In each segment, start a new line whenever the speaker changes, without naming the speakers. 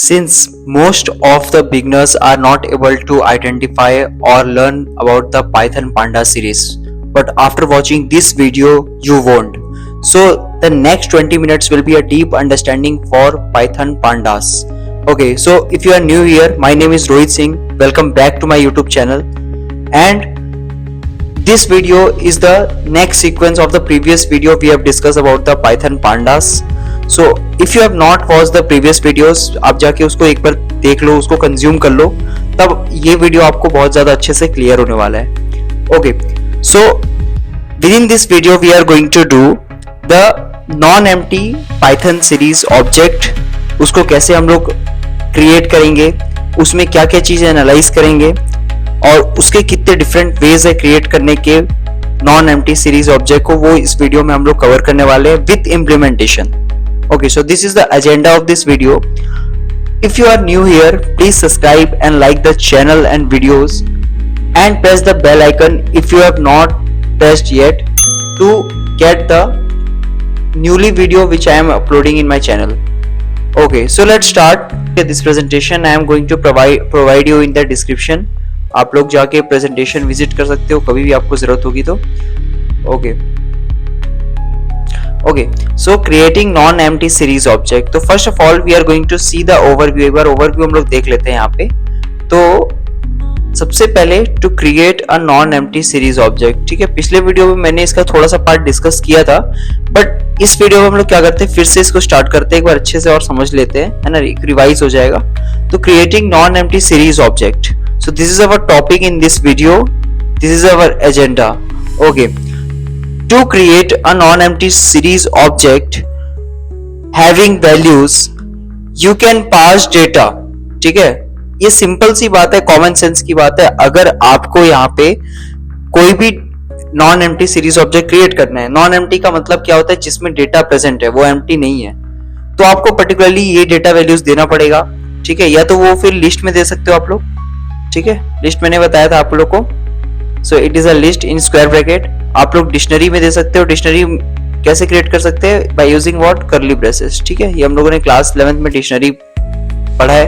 Since most of the beginners are not able to identify or learn about the Python Panda series, but after watching this video you won't. So the next 20 minutes will be a deep understanding for Python Pandas. Okay, so if you are new here, my name is Rohit Singh. Welcome back to my YouTube channel. And this video is the next sequence of the previous video we have discussed about the Python Pandas. So if you have not watched the previous videos, आप जाके उसको एक बार देख लो, उसको consume कर लो, तब ये video आपको बहुत ज़्यादा अच्छे से क्लियर होने वाला है. Okay, so within this video we are going to do the non-empty Python series object. उसको कैसे हम लोग क्रिएट करेंगे, उसमें क्या क्या चीज़ें एनालाइज करेंगे और उसके कितने डिफरेंट वेज है क्रिएट करने के नॉन एम्प्टी सीरीज ऑब्जेक्ट को, वो इस वीडियो में हम लोग कवर करने वाले हैं with implementation. Okay, so this is the agenda of this video. If you are new here, please subscribe and like the channel and videos and press the bell icon if you have not pressed yet to get the newly video which I am uploading in my channel. Okay, so let's start this presentation. I am going to provide you in the description. आप लोग जाके presentation visit कर सकते हो कभी भी आपको जरूरत होगी तो. Okay, so creating non-empty series object. तो first of all we are going to see the overview. एक बार overview हम लोग देख लेते हैं यहाँ पे. तो सबसे पहले to create a non-empty series object. ठीक है, पिछले वीडियो में मैंने इसका थोड़ा सा पार्ट डिस्कस किया था, बट इस वीडियो में हम लोग क्या करते हैं, फिर से इसको स्टार्ट करते हैं एक बार अच्छे से और समझ लेते हैं, है ना, रिवाइज हो जाएगा. तो creating non-empty series object. So this is our topic in this video. This is our agenda. Okay. To create a non-empty series object having values, you can pass data. ठीक है, ये सिंपल सी बात है, common sense की बात है. अगर आपको यहाँ पे कोई भी non empty series object create करना है, नॉन एम्प्टी का मतलब क्या होता है, जिसमें डेटा प्रेजेंट है वो एम्प्टी नहीं है, तो आपको पर्टिकुलरली ये डेटा वैल्यूज देना पड़ेगा. ठीक है, या तो वो फिर लिस्ट में दे सकते हो आप लोग. ठीक है, लिस्ट मैंने बताया था आप लोग को. सो it is a list in square bracket. आप लोग डिक्शनरी में दे सकते हो. डिक्शनरी कैसे क्रिएट कर सकते हैं, by using what, curly braces. ठीक है, ये हम लोगों ने क्लास 11th में डिक्शनरी पढ़ा है.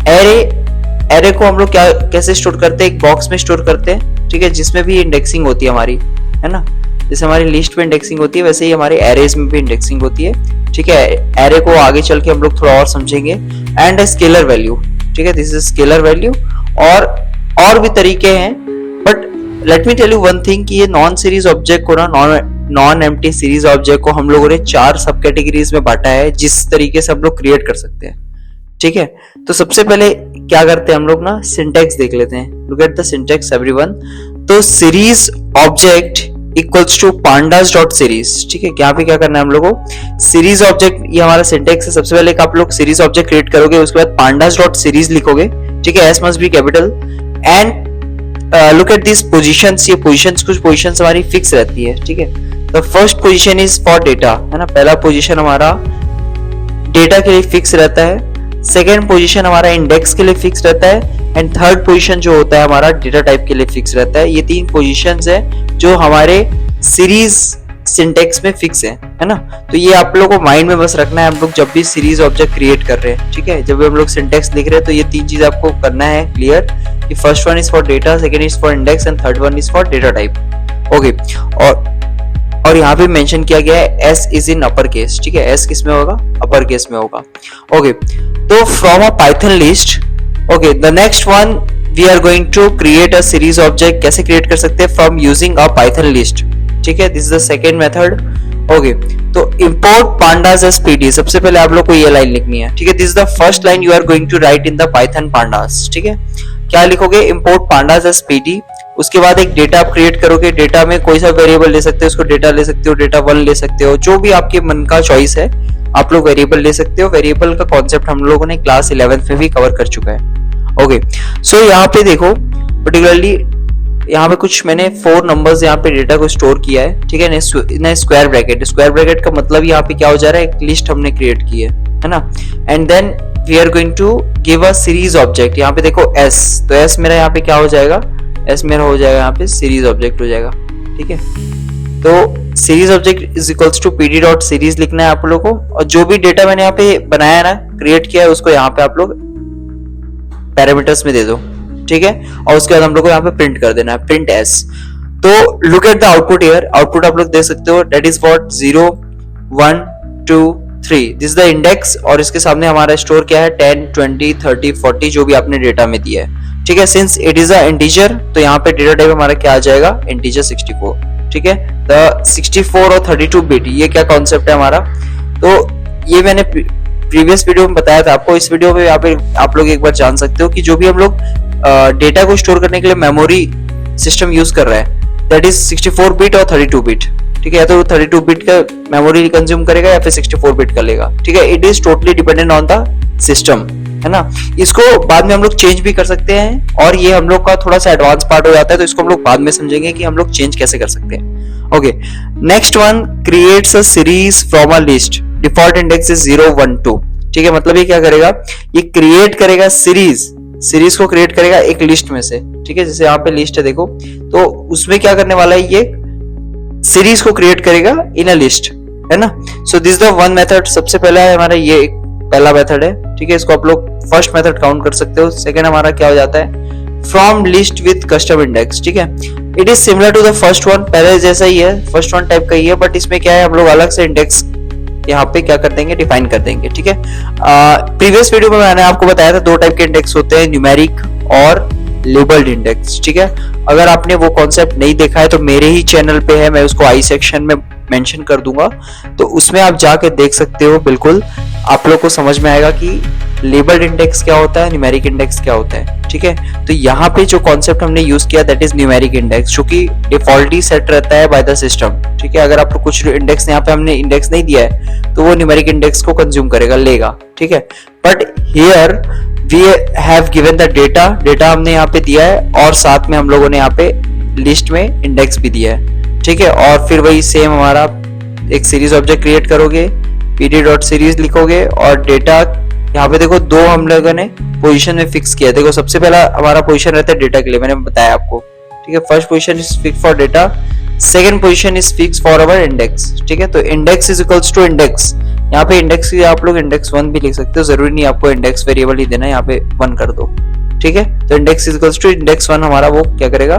एरे को हम लोग क्या कैसे स्टोर करते हैं, एक बॉक्स में स्टोर करते हैं. ठीक है, जिसमें भी इंडेक्सिंग होती है हमारी, है ना, जैसे हमारी लिस्ट में इंडेक्सिंग होती है वैसे ही हमारे एरेज में भी इंडेक्सिंग होती है. ठीक है, एरे को आगे चल के हम लोग थोड़ा और समझेंगे. And scalar value. ठीक है, दिस इज स्केलर वैल्यू. और भी तरीके हैं, but let me tell you one thing कि ये नॉन सीरीज ऑब्जेक्ट को ना, नॉन एम्प्टी सीरीज ऑब्जेक्ट को हम लोगों ने 4 सब कैटेगरीज में बांटा है, जिस तरीके से हम लोग क्रिएट कर सकते हैं. ठीक है, तो सबसे पहले क्या करते हैं हम लोग ना, सिंटैक्स देख लेते हैं. Look at the syntax everyone. तो series object equals to pandas dot series. ठीक है, यहाँ पे क्या करना है हम लोगों को, सीरीज ऑब्जेक्ट, ये हमारा सिंटैक्स है. सबसे पहले आप लोग सीरीज ऑब्जेक्ट क्रिएट करोगे, उसके बाद pandas डॉट सीरीज लिखोगे. ठीक है, S must be capital. And look at this positions. ये पोजीशंस, कुछ पोजीशंस हमारी फिक्स रहती है. ठीक है, the first position is for data, है ना, पहला पोजीशन हमारा डेटा के लिए फिक्स रहता है. सेकेंड पोजीशन हमारा इंडेक्स के लिए फिक्स रहता है. एंड थर्ड पोजीशन जो होता है हमारा डेटा टाइप के लिए फिक्स रहता है. ये 3 पोजीशंस है जो हमारे सीरीज सिंटैक्स में फिक्स है ना. तो ये आप लोगों को माइंड में बस रखना है हम लोग जब भी सीरीज ऑब्जेक्ट क्रिएट कर रहे हैं. ठीक है, जब भी हम लोग सिंटैक्स लिख रहे हैं तो ये 3 चीज आपको करना है क्लियर, कि first one is for data, second is for index and third one is for data type. Okay, और यहाँ पे मेंशन किया गया है S is in upper case. ठीक है, एस किस में होगा, अपर केस में होगा. ओके, तो from a Python list. Okay, the next one we are going to create a series object. कैसे क्रिएट कर सकते हैं, from using a Python list. ठीक है, this is the second method. Okay, तो इंपोर्ट pandas as pd. सबसे पहले आप लोग को ये लाइन लिखनी है. ठीक है, this is the first line you are going to write in the Python pandas. ठीक है, क्या लिखोगे, इंपोर्ट pandas as pd. उसके बाद एक डेटा आप क्रिएट करोगे. डेटा में कोई सा वेरिएबल ले सकते हो, उसको डेटा ले सकते हो, डेटा 1 ले सकते हो, जो भी आपके मन का चॉइस है आप लोग वेरिएबल ले सकते हो. वेरिएबल का कॉन्सेप्ट हम लोगों ने क्लास 11th में भी कवर कर चुका है. ओके, सो यहाँ पे देखो पर्टिकुलरली यहाँ पे कुछ मैंने 4 नंबर्स यहाँ पे डेटा को स्टोर किया है. ठीक है, स्क्वायर ब्रैकेट. स्क्वायर ब्रैकेट का मतलब यहाँ पे क्या हो जा रहा है, एक लिस्ट हमने क्रिएट की है ना. And then we are going to give a series object. यहाँ पे देखो एस, तो एस मेरा यहाँ पे क्या हो जाएगा, एस मेरा हो जाएगा यहाँ पे सीरीज ऑब्जेक्ट हो जाएगा. ठीक है, तो series object is equals to PD dot series लिखना है आप लोगों को, और जो भी डेटा मैंने यहाँ पे बनाया ना, क्रिएट किया है, उसको यहाँ पे आप लोग पैरामीटर्स में दे दो, ठीक है। और उसके बाद हम लोग को यहाँ पे प्रिंट कर देना है, प्रिंट एस। तो look at the output here, output आप लोग देख सकते हो, that is what 0 1 2 3, this is the index, और इसके सामने हमारा स्टोर क्या है 10 20 30 40 जो भी आपने डेटा में दिया है, ठीक है। Since it is a integer, तो यहाँ पे डेटा टाइप हमारा क्या आ जाएगा, इंटीजर 64, ठीक है। द 64 और 32 बिट, ये क्या कॉन्सेप्ट है हमारा, तो ये मैंने प्रीवियस वीडियो में बताया था आपको। इस वीडियो में यहाँ पे आप लोग एक बार जान सकते हो कि जो भी हम लोग डेटा को स्टोर करने के लिए मेमोरी सिस्टम यूज कर रहे हैं, दैट इज 64 बिट और 32 बिट, ठीक है। या तो 32 बिट का मेमोरी कंज्यूम करेगा या फिर 64 बिट का लेगा, ठीक है। It is totally dependent on the system, है ना। इसको बाद में हम लोग चेंज भी कर सकते हैं, और ये हम लोग का थोड़ा सा एडवांस पार्ट हो जाता है, तो इसको हम लोग बाद में समझेंगे कि हम लोग चेंज कैसे कर सकते हैं। Okay, next one, creates a series from a list, default index is 0 1 2, ठीक है। मतलब ये क्या करेगा, ये क्रिएट करेगा सीरीज को क्रिएट करेगा एक लिस्ट में से, ठीक है। जैसे यहाँ पे लिस्ट है देखो, तो उसमें क्या करने वाला है, ये सीरीज को क्रिएट करेगा इन अ लिस्ट, है ना। So this the one method, सबसे पहला है हमारा ये एक पहला मेथड है, ठीक है। इसको आप लोग फर्स्ट मेथड काउंट कर सकते हो। सेकंड हमारा क्या हो जाता है, from list with custom index, ठीक है। It is similar to the first one, पहले जैसा ही है, फर्स्ट वन टाइप का ही है, बट इसमें क्या है, हम लोग अलग से इंडेक्स यहाँ पे क्या कर देंगे, डिफाइन कर देंगे, ठीक है। प्रीवियस वीडियो में मैंने आपको बताया था 2 टाइप के इंडेक्स होते हैं, न्यूमेरिक और लेबल्ड इंडेक्स, ठीक है। अगर आपने वो कॉन्सेप्ट नहीं देखा है तो मेरे ही चैनल पे है, मैं उसको आई सेक्शन में मेंशन कर दूंगा, तो उसमें आप जाके देख सकते हो। बिल्कुल आप लोग को समझ में आएगा कि लेबल्ड इंडेक्स क्या होता है, न्यूमेरिक इंडेक्स क्या होता है, ठीक है। तो यहाँ पे जो कॉन्सेप्ट हमने यूज किया दैट इज न्यूमेरिक इंडेक्स, जो कि डिफॉल्टली सेट रहता है बाय द सिस्टम, ठीक है। अगर आपको कुछ इंडेक्स यहाँ पे हमने इंडेक्स नहीं दिया है तो वो न्यूमेरिक इंडेक्स को कंज्यूम करेगा, लेगा, ठीक है। But here we have given the data हमने यहाँ पे दिया है, और साथ में हम लोगों ने यहाँ पे लिस्ट में इंडेक्स भी दिया है, ठीक है। और फिर वही सेम हमारा एक सीरीज ऑब्जेक्ट क्रिएट करोगे, pd.series लिखोगे, और डेटा यहाँ पे देखो 2 हम लोगों ने पोजीशन में फिक्स किया है। देखो सबसे पहला हमारा पोजीशन रहता है डेटा के लिए, मैंने बताया आपको, ठीक है। First position is fix for data, second position is fix for our index, ठीक है। तो index is equals to index, यहाँ पे इंडेक्स की आप लोग इंडेक्स 1 भी लिख सकते हो, जरूरी नहीं आपको इंडेक्स वेरिएबल ही देना है, यहाँ पे 1 कर दो, ठीक है। तो index is equals to index 1 हमारा वो क्या करेगा,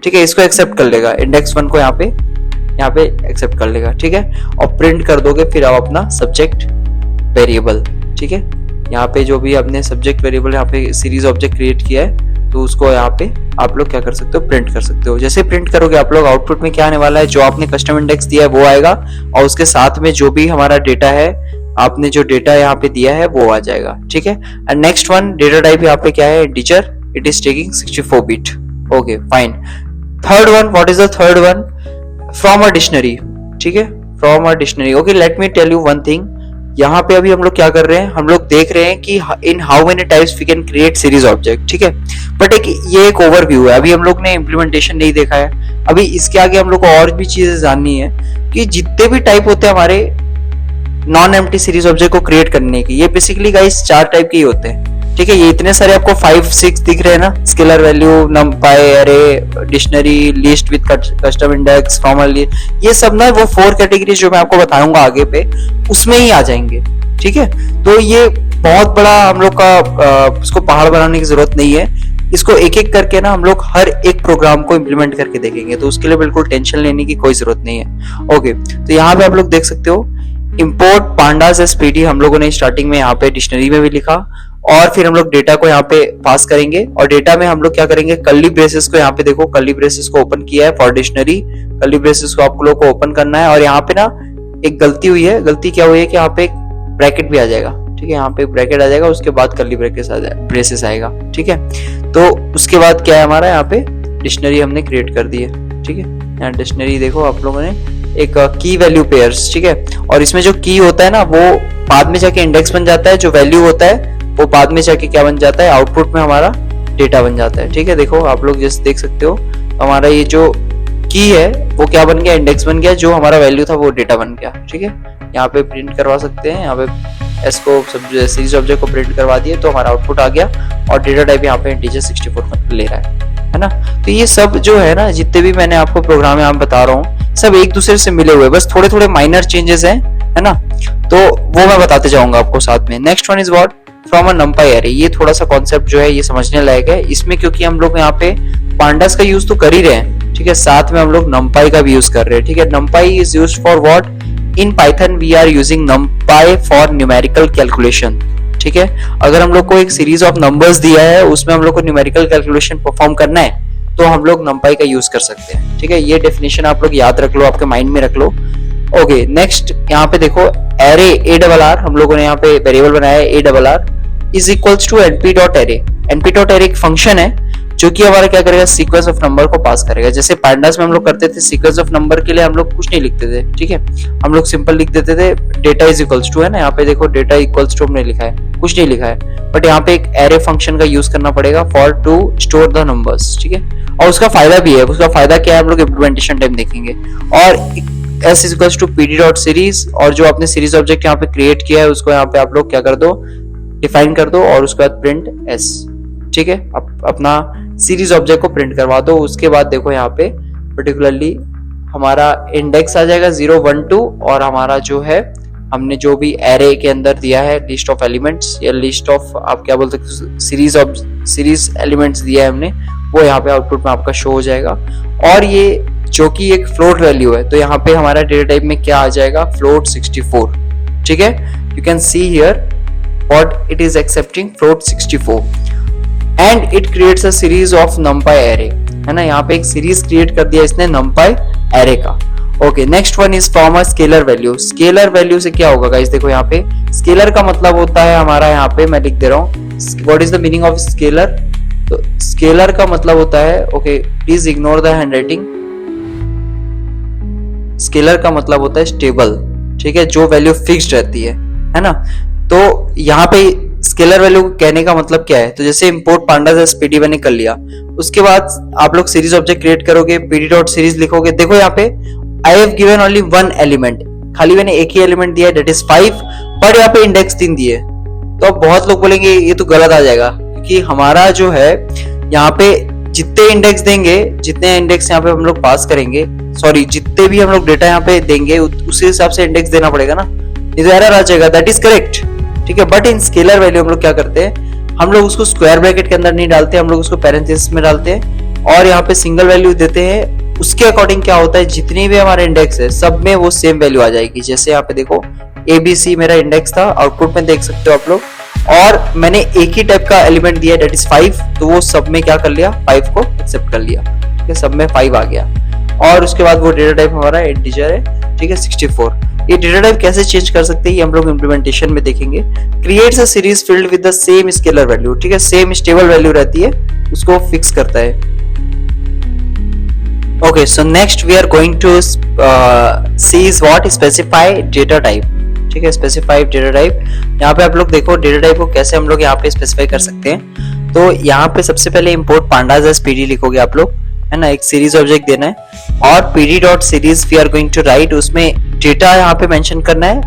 ठीक है, इसको एक्सेप्ट कर लेगा, इंडेक्स 1 को यहाँ पे एक्सेप्ट कर लेगा, ठीक है। और प्रिंट कर दोगे फिर आप अपना सब्जेक्ट वेरिएबल, ठीक है। यहाँ पे जो भी आपने सब्जेक्ट वेरिएबल यहाँ पे सीरीज ऑब्जेक्ट क्रिएट किया है, तो उसको यहाँ पे आप लोग क्या कर सकते हो, प्रिंट कर सकते हो। जैसे प्रिंट करोगे आप लोग, आउटपुट में क्या आने वाला है, जो आपने कस्टम इंडेक्स दिया है वो आएगा, और उसके साथ में जो भी हमारा डेटा है, आपने जो डेटा यहाँ पे दिया है वो आ जाएगा, ठीक है। And next one, data type यहाँ पे क्या है, integer, it is taking 64 bit, okay fine. Third one, what is the third one, from a dictionary, ठीक है, from a dictionary. Okay, let me tell you one thing, यहाँ पे अभी हम लोग क्या कर रहे हैं, हम लोग देख रहे हैं कि in how many types we can create series object, ठीक है। बट ये एक ओवरव्यू है, अभी हम लोग ने इम्प्लीमेंटेशन नहीं देखा है। अभी इसके आगे हम लोग को और भी चीजें जाननी है कि जितने भी टाइप होते हैं हमारे नॉन एम्प्टी सीरीज ऑब्जेक्ट को क्रिएट करने की, ये बेसिकली गाइस 4 टाइप के ही होते हैं, ठीक है। ये इतने सारे आपको 5-6 दिख रहे हैं ना, स्केलर वैल्यू, नमपाई, अरे, dictionary, list with custom index, formal, ये सब ना वो 4 कैटेगरीज जो मैं आपको बताऊंगा आगे पे, उसमें ही आ जाएंगे, ठीक है। तो ये बहुत बड़ा हम लोग का इसको पहाड़ बनाने की जरूरत नहीं है, इसको एक एक करके ना हम लोग हर एक प्रोग्राम को इम्प्लीमेंट करके देखेंगे, तो उसके लिए बिल्कुल टेंशन लेने की कोई जरूरत नहीं है। ओके, तो यहाँ पे आप लोग देख सकते हो, इंपोर्ट पांडास एस पीडी हम लोगों ने स्टार्टिंग में यहाँ पे डिक्शनरी में भी लिखा, और फिर हम लोग डेटा को यहाँ पे पास करेंगे, और डेटा में हम लोग क्या करेंगे, कर्ली ब्रेसेस को यहाँ पे देखो, कर्ली ब्रेसेस को ओपन किया है फॉर डिक्शनरी, कर्ली ब्रेसेस को आप लोग को ओपन करना है, और यहाँ पे ना एक गलती हुई है, गलती क्या हुई है कि यहाँ पे एक ब्रैकेट भी आ जाएगा, ठीक है, यहाँ पे ब्रैकेट आ जाएगा, उसके बाद कर्ली ब्रेसेस आएगा, ठीक है। तो उसके बाद क्या है हमारा, यहाँ पे डिक्शनरी हमने क्रिएट कर दी है, ठीक है। यहाँ डिक्शनरी देखो आप लोगों ने एक की वैल्यू पेयर्स, ठीक है, और इसमें जो की होता है ना वो बाद में जाके इंडेक्स बन जाता है, जो वैल्यू होता है वो बाद में जाके क्या बन जाता है, आउटपुट में हमारा डेटा बन जाता है, ठीक है। देखो आप लोग जैसे देख सकते हो, हमारा ये जो की है वो क्या बन गया, इंडेक्स बन गया, जो हमारा वैल्यू था वो डेटा बन गया, ठीक है। यहाँ पे प्रिंट करवा सकते हैं, यहाँ पे एस को सीरीज ऑब्जेक्ट को प्रिंट करवा दिए तो हमारा आउटपुट आ गया, और डेटा टाइप यहाँ पे इंटीजर 64 ले रहा है ना। तो ये सब जो है ना, जितने भी मैंने आपको प्रोग्राम यहाँ बता रहा हूँ, सब एक दूसरे से मिले हुए, बस थोड़े थोड़े माइनर चेंजेस हैं, है ना, तो वो मैं बताते जाऊंगा आपको साथ में। Next one is what, from a नंपाई array. ये थोड़ा सा कॉन्सेप्ट जो है ये समझने लायक है इसमें, क्योंकि हम लोग यहाँ पे पांडास का यूज तो कर ही रहे हैं, ठीक है, साथ में हम लोग numpy का भी यूज कर रहे हैं, ठीक है। numpy is used for what, in Python we are using numpy for numerical calculation, ठीक है। अगर हम लोग को एक सीरीज ऑफ नंबर्स दिया है, उसमें हम लोग को न्यूमेरिकल कैलकुलेशन परफॉर्म करना है, तो हम लोग numpy का यूज कर सकते हैं, ठीक है। ये डेफिनेशन आप लोग याद रख लो, आपके माइंड में रख लो। ओके, नेक्स्ट यहाँ पे देखो, एरे ARR हम लोगों ने यहाँ पे वेरिएबल बनाया है ARR is equals to np.array। np.array एक फंक्शन है जो कि हमारा क्या करेगा, सीक्वेंस ऑफ नंबर को पास करेगा। जैसे पांडास में हम लोग करते थे, सीक्वेंस ऑफ नंबर के लिए हम लोग कुछ नहीं लिखते थे, ठीक है, हम लोग सिंपल लिख देते थे डेटा इज इक्वल्स टू, है ना, यहाँ पे देखो डेटा इक्वल्स टू हमने लिखा है, कुछ नहीं लिखा है, बट यहाँ पे एक एरे फंक्शन का यूज करना पड़ेगा for to store the numbers, ठीक है। और उसका फायदा भी है, उसका फायदा क्या है हम लोग इम्प्लीमेंटेशन टाइम देखेंगे। और s is equals to pd.series, और जो आपने सीरीज ऑब्जेक्ट यहाँ पे क्रिएट किया है उसको यहाँ पे आप लोग क्या कर दो, डिफाइन कर दो, और उसके बाद प्रिंट s, ठीक है, अपना सीरीज ऑब्जेक्ट को प्रिंट करवा दो। उसके बाद देखो यहाँ पे पर्टिकुलरली हमारा इंडेक्स आ जाएगा 0 1 2, और हमारा जो है हमने जो भी एरे के अंदर दिया है लिस्ट ऑफ एलिमेंट्स या लिस्ट ऑफ आप क्या बोल सकते हो सीरीज एलिमेंट्स दिया है हमने, वो यहाँ पे आउटपुट में आपका शो हो जाएगा। और ये जो कि एक फ्लोट वैल्यू है, तो यहाँ पे हमारा डेटा टाइप में क्या आ जाएगा, फ्लोट 64, ठीक है। You can see here what it is accepting, float 64, and it creates a series of numpy array, है ना, यहाँ पे एक सीरीज क्रिएट कर दिया इसने numpy एरे का। Okay, next one is from a scalar value. Scalar value से क्या होगा गाइस, देखो यहाँ पे स्केलर का मतलब होता है हमारा, यहाँ पे मैं लिख दे रहा हूँ what is the meaning of scalar. तो स्केलर का मतलब होता है, okay please ignore the handwriting, scalar का मतलब होता है स्टेबल, ठीक है, जो वैल्यू फिक्स्ड रहती है ना। तो यहाँ पे स्केलर वैल्यू कहने का मतलब क्या है, तो जैसे इंपोर्ट पांडास एज पीडी मैंने कर लिया, उसके बाद आप लोग सीरीज ऑब्जेक्ट क्रिएट करोगे, pd.series लिखोगे, देखो यहाँ पे आई have given only one element, खाली मैंने एक ही एलिमेंट दिया है दैट इज 5, बट यहाँ पे इंडेक्स 3 दिए। तो अब बहुत लोग बोलेंगे ये तो गलत आ जाएगा, क्योंकि हमारा जो है यहाँ पे जितने इंडेक्स देंगे, जितने इंडेक्स यहाँ पे हम लोग पास करेंगे, सॉरी जितने भी हम लोग डेटा यहाँ पे देंगे उसी हिसाब से इंडेक्स देना पड़ेगा ना, ये तो एरर आ जाएगा, दैट इज करेक्ट, ठीक है। बट इन स्केलर वैल्यू हम लोग क्या करते हैं, हम लोग उसको स्क्वायर ब्रैकेट के अंदर नहीं डालते, हम लोग उसको पैरेंथेसिस में डालते हैं और यहाँ पे सिंगल वैल्यू देते हैं। उसके अकॉर्डिंग क्या होता है, जितनी भी हमारे इंडेक्स है सब में वो सेम वैल्यू आ जाएगी। जैसे यहाँ पे देखो ABC मेरा इंडेक्स था, आउटपुट में देख सकते हो आप लोग, और मैंने एक ही टाइप का एलिमेंट दिया दैट इज 5, तो वो सब में क्या कर लिया, 5 को एक्सेप्ट कर लिया, ठीक है, सब में 5 आ गया। और उसके बाद वो डेटा टाइप हमारा इंटीजर है, ठीक है, 64। ये डेटा टाइप कैसे चेंज कर सकते हैं ये हम लोग इम्प्लीमेंटेशन में देखेंगे। Creates a series field with the same scalar value, ठीक है, सेम स्टेबल वैल्यू रहती है, उसको फिक्स करता है। Okay, so next we are going to see is what specify data type, ठीक है, specify data type। यहाँ पे आप लोग देखो डेटा टाइप को कैसे हम लोग यहाँ पे स्पेसिफाई कर सकते हैं। तो यहाँ पे सबसे पहले इंपोर्ट पांडास एज पीडी लिखोगे आप लोग, है ना, एक सीरीज ऑब्जेक्ट देना है, और pd.series we are going to write, उसमें डेटा यहाँ पे मेंशन करना है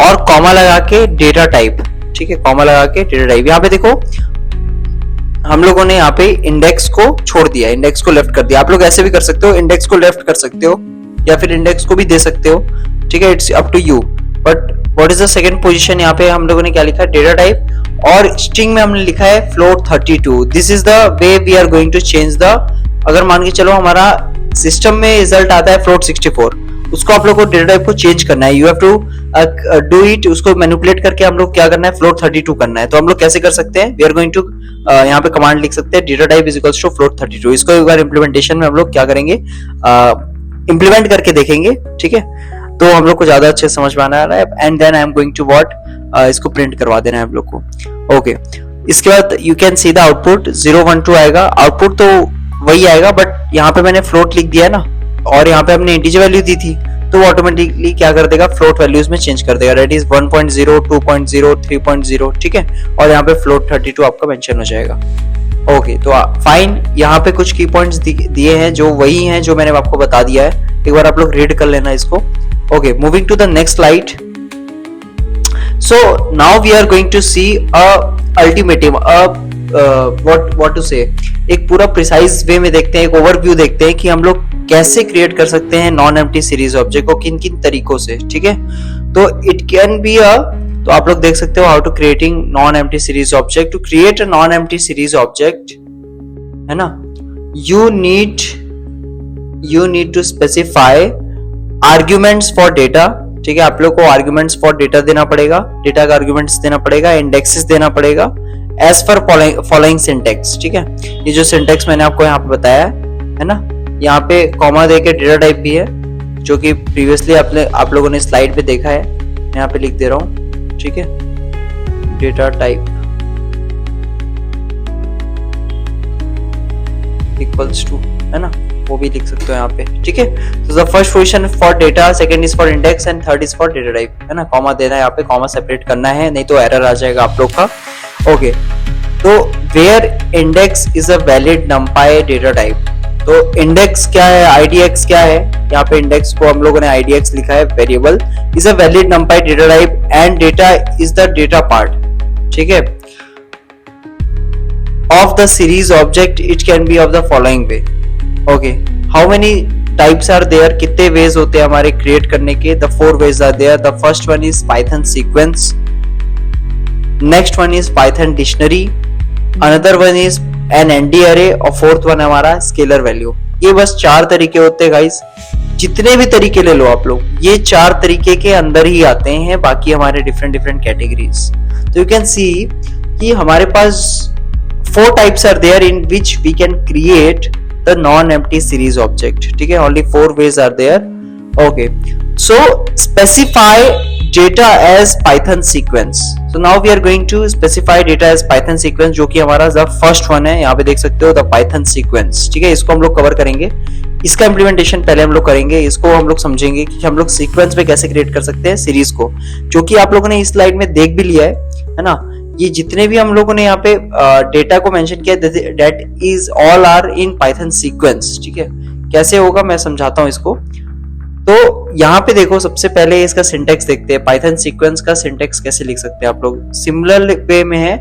और कॉमा लगा के डेटा टाइप, ठीक है, कॉमा लगा के डेटा टाइप। यहाँ पे देखो हम लोगों ने यहाँ पे इंडेक्स को छोड़ दिया, इंडेक्स को लेफ्ट कर दिया। आप लोग ऐसे भी कर सकते हो, इंडेक्स को लेफ्ट कर सकते हो या फिर इंडेक्स को भी दे सकते हो, ठीक है, it's up to you. But what is the second position, यहाँ पे हम लोगों ने क्या लिखा है, डेटा टाइप, और स्ट्रिंग में हमने लिखा है float 32। This is the way we are going to change the, अगर मान के चलो हमारा सिस्टम में रिजल्ट आता है फ्लोट 64, उसको आप लोग को डेटा टाइप को चेंज करना है, you have to do it, उसको मैनिपुलेट करके हम लोग क्या करना है, फ्लोट 32 करना है। तो हम लोग कैसे कर सकते हैं, वी आर गोइंग टू यहाँ पे कमांड लिख सकते हैं, data type is equals to float 32। इसको एक बार इम्प्लीमेंटेशन में हम लोग क्या करेंगे, इम्प्लीमेंट करके देखेंगे, ठीक है, तो हम लोग को ज्यादा अच्छे समझ में आना है। And then I am going to what, इसको प्रिंट करवा देना है हम लोग को। ओके, इसके बाद you can see the output 0 1 2 आएगा, आउटपुट तो वही आएगा, बट यहाँ पे मैंने फ्लोट लिख दिया है ना, और यहाँ पे हमने इंटीजर वैल्यू दी थी, तो वो ऑटोमेटिकली क्या कर देगा, फ्लोट वैल्यूज में चेंज कर देगा, दैट इज 1.0 2.0 3.0, ठीक है, और यहाँ पे फ्लोट 32 आपका मेंशन हो जाएगा। ओके, तो फाइन, यहाँ पे कुछ की पॉइंट्स दिए हैं जो वही हैं जो मैंने आपको बता दिया है, एक बार आप लोग रीड कर लेना इसको। Okay, moving to the next slide. So now we are going to see a ultimatum, what to say, एक पूरा प्रिसाइज वे में देखते हैं, एक ओवरव्यू देखते हैं कि हम लोग कैसे क्रिएट कर सकते हैं नॉन एम्प्टी सीरीज ऑब्जेक्ट को, किन किन तरीकों से, ठीक है। तो इट कैन बी तो आप लोग देख सकते हो how to creating non empty series object. To create a non empty series object, है ना, you need to specify arguments for data, ठीक है। आप लोग को आर्ग्यूमेंट्स फॉर डेटा देना पड़ेगा, डेटा का आर्ग्यूमेंट्स देना पड़ेगा, इंडेक्सेस देना पड़ेगा एज पर फॉलोइंग सिंटेक्स, ठीक है। ये जो सिंटेक्स मैंने आपको यहाँ पे बताया है ना, यहाँ पे कॉमा दे के डेटा टाइप भी है, जो कि प्रीवियसली आप लोगों ने स्लाइड पे देखा है। यहाँ पे लिख दे रहा हूँ, ठीक है, डेटा टाइप इक्वल्स टू, है ना, वो भी लिख सकते हो यहाँ पे, ठीक है। तो the first position for data, second is for index and third is for data type, है ना। कॉमा देना है यहाँ पे, कॉमा सेपरेट करना है, नहीं तो एरर आ जाएगा आप लोग का। ओके, तो where index is a valid numpy data type, तो इंडेक्स क्या है, आईडीएक्स क्या है, यहाँ पे इंडेक्स को हम लोगों ने आईडीएक्स लिखा है, variable is a valid numpy data type and data is the data part, ठीक है, of the series object. It can be of the following way. Okay, how many types are there, कितने ways होते हैं हमारे create करने के? The 4 ways are there. The first one is Python sequence, next one is Python dictionary, another one is an ND array और fourth one हमारा scalar value. ये बस 4 तरीके होते हैं guys, जितने भी तरीके ले लो आप लोग, ये 4 तरीके के अंदर ही आते हैं, बाकी हमारे डिफरेंट कैटेगरीज। तो यू कैन सी कि हमारे पास 4 types are there in which we can create the non-empty series object, ठीक है, only 4 ways are there. Okay, so specify data as Python sequence. So now we are going to specify data as Python sequence, जो कि हमारा the first one है, यहाँ पे देख सकते हो the Python sequence, ठीक है। इसको हम लोग कवर करेंगे, इसका इम्प्लीमेंटेशन पहले हम लोग करेंगे, इसको हम लोग समझेंगे कि हम लोग सीक्वेंस में कैसे क्रिएट कर सकते हैं सीरीज को, जो कि आप लोगों ने इस स्लाइड में देख भी लिया है ना। ये जितने भी हम लोगों ने यहाँ पे डेटा को मेंशन किया, that is all are in Python sequence, ठीक है। कैसे होगा मैं समझाता हूँ इसको। तो यहाँ पे देखो, सबसे पहले इसका सिंटेक्स देखते हैं, पाइथन सीक्वेंस का सिंटेक्स कैसे लिख सकते हैं आप लोग। सिमिलर वे में है,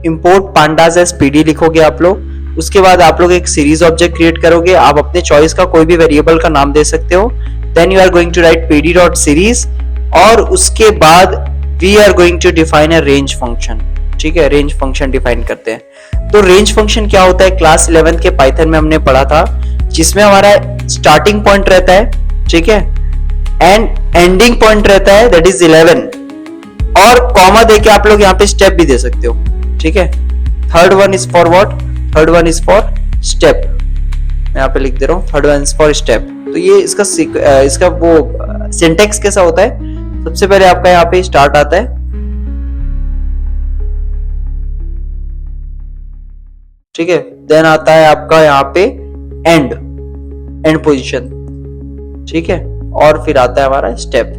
इंपोर्ट पांडास एज पीडी लिखोगे आप लोग, उसके बाद आप लोग एक सीरीज ऑब्जेक्ट क्रिएट करोगे, आप अपने चॉइस का कोई भी वेरिएबल का नाम दे सकते हो। Then you are going to write PD dot series, और उसके बाद we are going to define a range function, ठीक है, रेंज फंक्शन डिफाइन करते हैं। तो रेंज फंक्शन क्या होता है, क्लास 11 के पाइथन में हमने पढ़ा था, जिसमें हमारा स्टार्टिंग पॉइंट रहता है, ठीक है, एंड एंडिंग पॉइंट रहता है, दैट इज 11, और कॉमा देके आप लोग यहाँ पे स्टेप भी दे सकते हो, ठीक है। Third one is for what, third one is for step, मैं यहाँ पे लिख दे रहा हूँ, third one is for step. तो ये इसका वो सिंटेक्स कैसा होता है, सबसे पहले आपका यहाँ पे स्टार्ट आता है, ठीक है, देन आता है आपका यहाँ पे एंड पोजीशन, ठीक है, और फिर आता है हमारा स्टेप।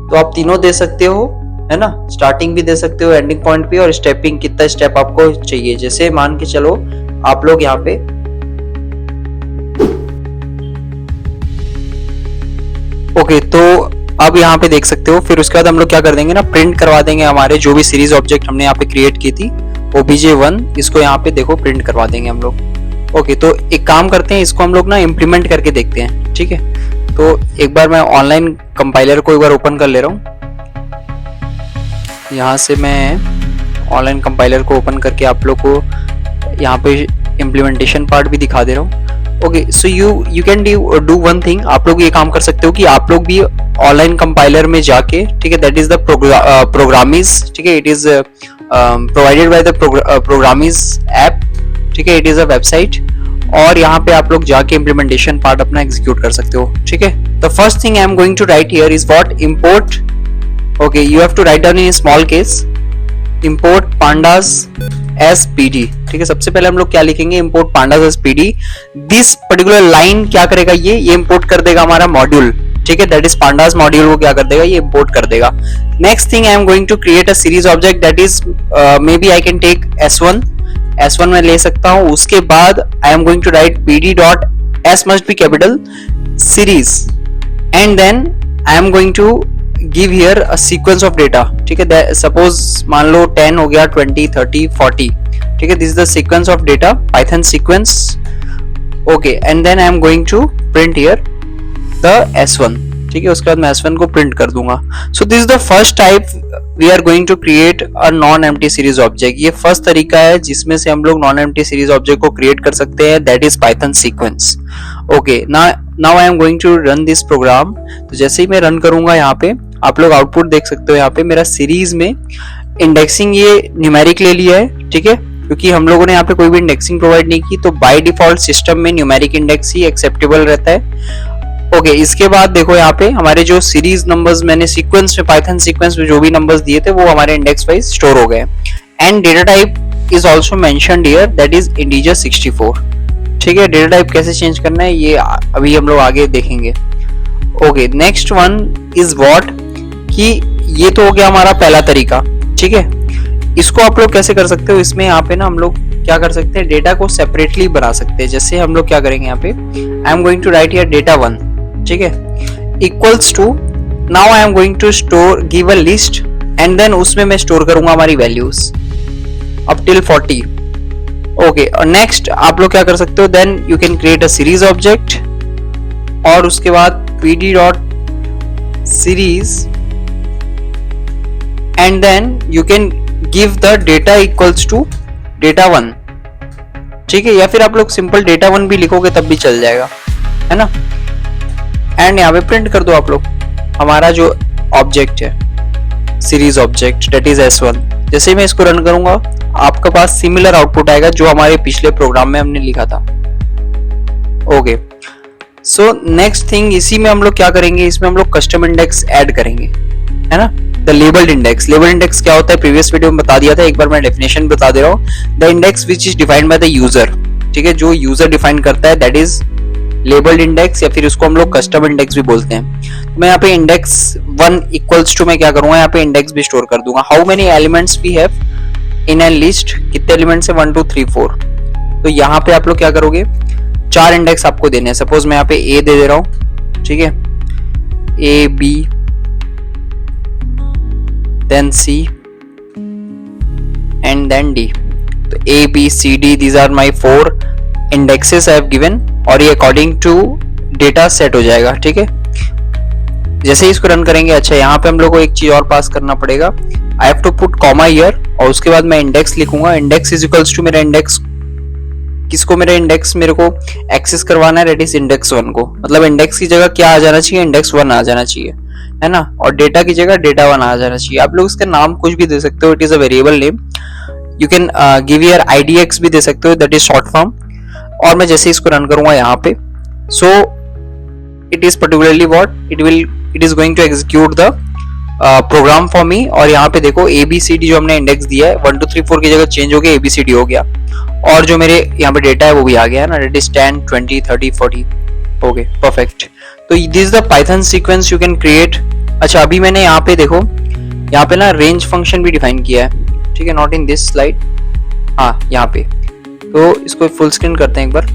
तो आप तीनों दे सकते हो, है ना, स्टार्टिंग भी दे सकते हो, एंडिंग पॉइंट भी, और स्टेपिंग, कितना स्टेप आपको चाहिए। जैसे मान के चलो आप लोग यहाँ पे ओके, तो अब यहाँ पे देख सकते हो। फिर उसके बाद हम लोग क्या कर देंगे ना, प्रिंट करवा देंगे हमारे जो भी सीरीज ऑब्जेक्ट हमने यहाँ पे क्रिएट की थी, obj1, इसको यहाँ पे देखो प्रिंट करवा देंगे हम लोग। ओके, तो एक काम करते हैं, इसको हम लोग ना इम्प्लीमेंट करके देखते हैं, ठीक है। तो एक बार मैं ऑनलाइन कंपाइलर को एक बार ओपन कर ले रहा हूँ, यहाँ से मैं ऑनलाइन कंपाइलर को ओपन करके आप लोग को यहाँ पे इम्प्लीमेंटेशन पार्ट भी दिखा दे रहा हूँ। Okay, so you can do one thing, आप लोग ये काम कर सकते हो कि आप लोग भी ऑनलाइन कंपाइलर में जाके, ठीक है, दैट इज द प्रोग्रामिज, ठीक है, it is provided by the Programiz app, ठीक है, इट इज अ वेबसाइट, और यहाँ पे आप लोग जाके इम्प्लीमेंटेशन पार्ट अपना एग्जीक्यूट कर सकते हो, ठीक है। The first thing I am going to write here is what, import, okay, you have to write down in small case, import pandas as PD, ठीक है। सबसे पहले हम लोग क्या लिखेंगे, import pandas as PD. This particular line क्या करेगा, ये इंपोर्ट कर देगा हमारा मॉड्यूल, ठीक है, दैट इज पांडास मॉड्यूल को क्या कर देगा, ये इंपोर्ट कर देगा। Next thing I am going to create a series object, that is maybe I can take S1 में ले सकता हूं। उसके बाद I am going to write pd dot s must be capital series, and then I am going to give here a sequence of data, ठीक है। Suppose मान लो 10 हो गया, 20, 30, 40, ठीक है, this is the sequence of data, Python sequence. Okay, and then I am going to print here the S1, ठीक है, उसके बाद मैं S1 को प्रिंट कर दूंगा। So this is the first type we are going to create a non empty series object. ये first तरीका है जिसमें से हम लोग नॉन एम्प्टी सीरीज ऑब्जेक्ट को क्रिएट कर सकते हैं, that is Python sequence. Okay, now I am going to run this program. तो जैसे ही मैं रन करूंगा यहाँ पे आप लोग आउटपुट देख सकते हो। यहाँ पे मेरा सीरीज में इंडेक्सिंग ये न्यूमेरिक ले लिया है, ठीक है, क्योंकि हम लोगों ने यहाँ पे कोई भी इंडेक्सिंग प्रोवाइड नहीं की, तो बाय डिफॉल्ट सिस्टम में न्यूमेरिक इंडेक्स ही एक्सेप्टेबल रहता है। ओके, इसके बाद देखो यहाँ पे हमारे जो सीरीज नंबर्स मैंने सीक्वेंस में, पाइथन सीक्वेंस में जो भी नंबर्स दिए थे वो हमारे इंडेक्स वाइज स्टोर हो गए। And data type is also mentioned here, that is integer 64, ठीक है। डेटा टाइप कैसे चेंज करना है ये अभी हम लोग आगे देखेंगे। Okay, next one is what, कि ये तो हो गया हमारा पहला तरीका, ठीक है। इसको आप लोग कैसे कर सकते हो, इसमें यहाँ पे ना हम लोग क्या कर सकते हैं, डेटा को सेपरेटली बना सकते हैं। जैसे हम लोग क्या करेंगे यहाँ पे, I am going to write here data 1, ठीक है, equals to, now I am going to store give a list, and then उसमें मैं स्टोर करूंगा हमारी वैल्यूज अप टिल 40। ओके, और नेक्स्ट आप लोग क्या कर सकते हो, then you can create a series object, और उसके बाद pd dot series, and then you can give the data equals to data 1, ठीक है, या फिर आप लोग सिंपल डेटा 1 भी लिखोगे तब भी चल जाएगा, है ना। एंड यहाँ पे प्रिंट कर दो आप लोग हमारा जो ऑब्जेक्ट है, series object, that is S1। जैसे ही मैं इसको रन करूंगा आपके पास सिमिलर आउटपुट आएगा जो हमारे पिछले प्रोग्राम में हमने लिखा था। ओके, सो नेक्स्ट थिंग, इसी में हम लोग क्या करेंगे, इसमें हम लोग कस्टम इंडेक्स ऐड करेंगे, है ना। The labelled index, labelled index क्या होता है प्रीवियस वीडियो में बता दिया था, एक बार मैं डेफिनेशन बता दे रहा हूँ। The index which is defined by the user, ठीक है, जो यूजर डिफाइन करता है, दैट इज लेबल्ड इंडेक्स, या फिर उसको हम लोग कस्टम इंडेक्स भी बोलते हैं। तो मैं यहाँ पे इंडेक्स 1 इक्वल्स टू मैं क्या करूंगा, यहाँ पे इंडेक्स भी स्टोर कर दूंगा। How many elements we have in an list, कितने एलिमेंट्स है, 1 2 3 4। तो यहाँ पे आप लोग क्या करोगे, 4 इंडेक्स आपको देने हैं। सपोज मैं यहाँ पे ए दे रहा हूँ, ठीक है, A B then C and then D. तो A B C D, these are my 4 indexes I have given, और ये अकॉर्डिंग टू डेटा सेट हो जाएगा, ठीक है। जैसे ही इसको रन करेंगे, अच्छा यहाँ पे हम लोग को एक चीज और पास करना पड़ेगा, I have to put comma here, और उसके बाद मैं इंडेक्स लिखूंगा। इंडेक्स इज इक्वल्स टू मेरा इंडेक्स, किसको, मेरा इंडेक्स मेरे को एक्सेस करवाना है, दैट इज इंडेक्स 1 को। मतलब इंडेक्स की जगह क्या आ जाना चाहिए, इंडेक्स 1 आ जाना चाहिए, है ना, और डेटा की जगह डेटा 1 आ जाना चाहिए। आप लोग इसका नाम कुछ भी दे सकते हो, it is a variable name, you can give here IDX भी दे सकते हो, दैट इज शॉर्ट फॉर्म। और मैं जैसे इसको रन करूंगा यहाँ पे, so it is particularly what it is going to execute the program for me. और यहाँ पे देखो ABCD जो हमने इंडेक्स दिया है 1 2 3 4 की जगह चेंज हो गया, ABCD हो गया, और जो मेरे यहाँ पे डेटा है वो भी आ गया है ना, दैट इज 10 20 30 40। Okay, perfect. तो this is the Python sequence you can create. अच्छा, अभी मैंने यहाँ पे देखो, यहाँ पे ना रेंज फंक्शन भी डिफाइन किया है, ठीक है, नॉट इन दिस स्लाइड, हाँ यहाँ पे। तो इसको फुल स्क्रीन करते हैं एक बार।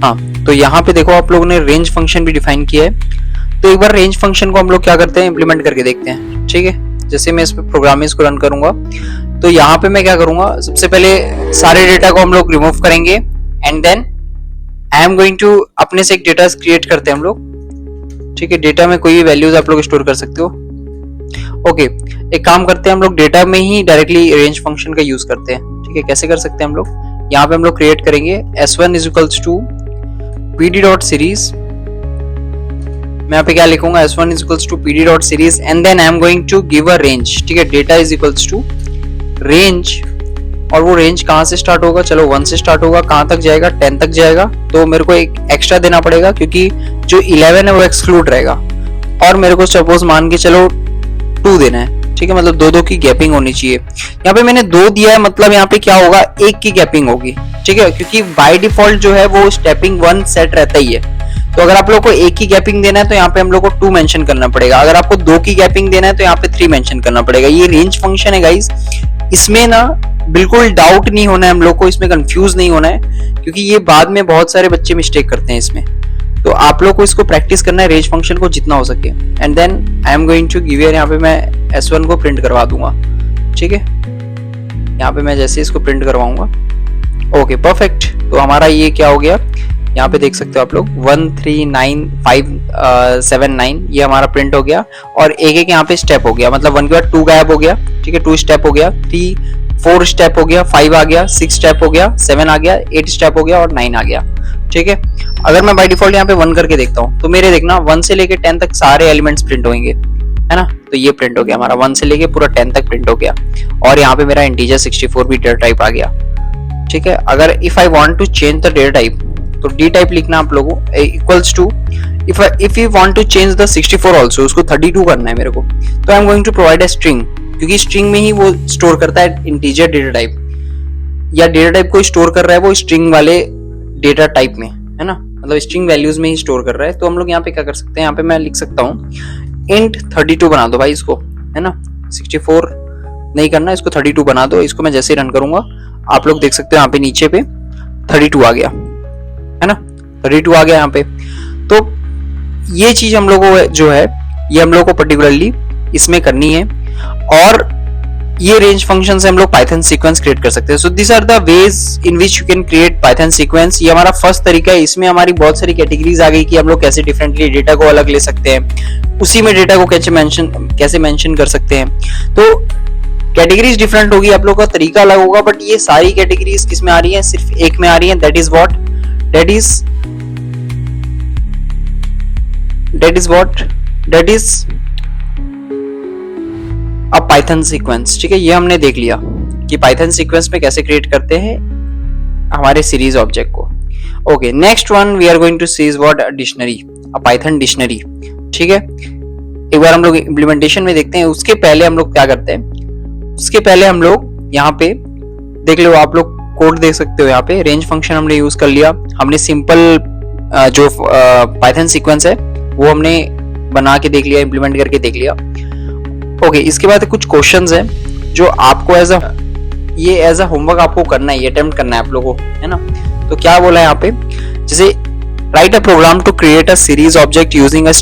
हाँ, तो यहाँ पे देखो आप लोगों ने रेंज फंक्शन भी डिफाइन किया है। तो एक बार रेंज फंक्शन को हम लोग क्या करते हैं, इंप्लीमेंट करके देखते हैं, ठीक है। जैसे मैं इस पे प्रोग्राम को रन करूंगा, तो यहाँ पे मैं क्या करूंगा, सबसे पहले सारे डेटा को हम लोग रिमूव करेंगे, and then I am going to, अपने से एक डेटा क्रिएट करते हैं हम लोग, ठीक है। डेटा में कोई भी वैल्यूज आप लोग स्टोर कर सकते हो। ओके, एक काम करते हैं हम लोग, डेटा में ही डायरेक्टली रेंज फंक्शन का यूज करते हैं, ठीक है। कैसे कर सकते हैं हम लोग, यहाँ पे हम लोग क्रिएट करेंगे S1 is equals to pd dot series, मैं यहाँ पे क्या लिखूंगा, S1 is equals to pd dot series, and then I am going to give a range, ठीक है। Data is equals to range, और वो रेंज कहाँ से स्टार्ट होगा, चलो 1 से स्टार्ट होगा, कहाँ तक जाएगा, 10 तक जाएगा। तो मेरे को एक एक्स्ट्रा देना पड़ेगा क्योंकि जो 11 है वो एक्सक्लूड रहेगा, और मेरे को सपोज मान के चलो 2 देना है, ठीक है, मतलब 2 की गैपिंग होनी चाहिए। यहाँ पे मैंने 2 दिया है, मतलब यहाँ पे क्या होगा, 1 की गैपिंग होगी, ठीक है, क्योंकि बाय डिफॉल्ट जो है वो स्टेपिंग 1 सेट रहता ही है। तो अगर आप लोग को 1 की गैपिंग देना है तो यहाँ पे हम लोग को 2 मेंशन करना पड़ेगा, अगर आपको 2 की गैपिंग देना है तो यहाँ पे 3 मेंशन करना पड़ेगा। ये रेंज फंक्शन है गाइस, इसमें ना बिल्कुल डाउट नहीं होना है हम लोग को, इसमें कंफ्यूज नहीं होना है, क्योंकि ये बाद में बहुत सारे बच्चे मिस्टेक करते हैं इसमें। तो आप लोग को इसको प्रैक्टिस करना है रेंज फंक्शन को जितना हो सके, and then I am going to give here, यहाँ पे मैं S1 को प्रिंट करवा दूंगा, ठीक है। यहाँ पे मैं जैसे इसको प्रिंट करवाऊंगा, ओके परफेक्ट। तो हमारा ये क्या हो गया, यहाँ पे देख सकते हो आप लोग 139579 ये हमारा प्रिंट हो गया, और एक एक यहाँ पे स्टेप हो गया, मतलब 1 के बाद 2 गायब हो गया, ठीक है, 2 स्टेप हो गया, 4 स्टेप हो गया, 5 आ गया, 6 स्टेप हो गया, 7 आ गया, 8 स्टेप हो गया और 9 आ गया, ठीक है। अगर मैं बाय डिफॉल्ट यहाँ पे 1 करके देखता हूँ तो मेरे देखना 1 से लेके 10 तक सारे एलिमेंट्स प्रिंट होंगे, है ना। तो ये प्रिंट हो गया हमारा 1 से लेके पूरा 10 तक प्रिंट हो गया, और यहाँ पे मेरा इंटीजर 64 भी डेटा टाइप आ गया, ठीक है। अगर if I want to change the data type तो डी टाइप लिखना आप लोगों equals to, if you want to change the 64 also, उसको 32 करना है मेरे को, तो I am going to provide a string, क्योंकि स्ट्रिंग में ही वो स्टोर करता है इंटीजर डेटा टाइप, या डेटा टाइप को स्टोर कर रहा है वो स्ट्रिंग वाले डेटा टाइप में, है ना, मतलब स्ट्रिंग वैल्यूज में ही स्टोर कर रहा है। तो हम लोग यहाँ पे क्या कर सकते हैं, यहाँ पे मैं लिख सकता हूँ इंट 32 बना दो भाई इसको, है ना, 64 नहीं करना, इसको 32 बना दो। इसको मैं जैसे ही रन करूंगा आप लोग देख सकते हो यहाँ पे नीचे पे 32 आ गया, है ना, 32 आ गया यहाँ पे। तो ये चीज हम लोगों को जो है ये हम लोग को पर्टिकुलरली इसमें करनी है, और ये रेंज फंक्शन से हम लोग पाइथन सीक्वेंस क्रिएट कर सकते हैं। So this are the ways in which you can create Python sequence. ये हमारा फर्स्ट तरीका है, इसमें हमारी बहुत सारी कैटेगरीज आ गई कि हम लोग कैसे डिफरेंटली डेटा को अलग ले सकते हैं, उसी में डेटा को कैसे मेंशन कर सकते हैं। तो कैटेगरीज डिफरेंट होगी, आप लोग का तरीका अलग होगा, बट ये सारी कैटेगरीज किस में आ रही है, सिर्फ एक में आ रही है, that is what, that is अब पाइथन सीक्वेंस, ठीक है। ये हमने देख लिया कि पाइथन सीक्वेंस में कैसे क्रिएट करते हैं हमारे सीरीज ऑब्जेक्ट को। Okay, next one we are going to see is what, dictionary, a Python dictionary, ठीक है। एक बार हम लोग इम्प्लीमेंटेशन में देखते हैं, उसके पहले हम लोग क्या करते हैं, उसके पहले हम लोग यहाँ पे देख लो, आप लोग कोड देख सकते हो, यहाँ पे रेंज फंक्शन हमने यूज कर लिया, हमने सिंपल जो पाइथन सीक्वेंस है वो हमने बना के देख लिया, इंप्लीमेंट करके देख लिया। ओके, इसके बाद कुछ क्वेश्चंस हैं जो आपको एज अ होमवर्क आपको करना है, अटेम्प्ट करना है आप लोगों को, है ना। तो क्या बोला है यहाँ पे, जैसे write a program to create a series object using a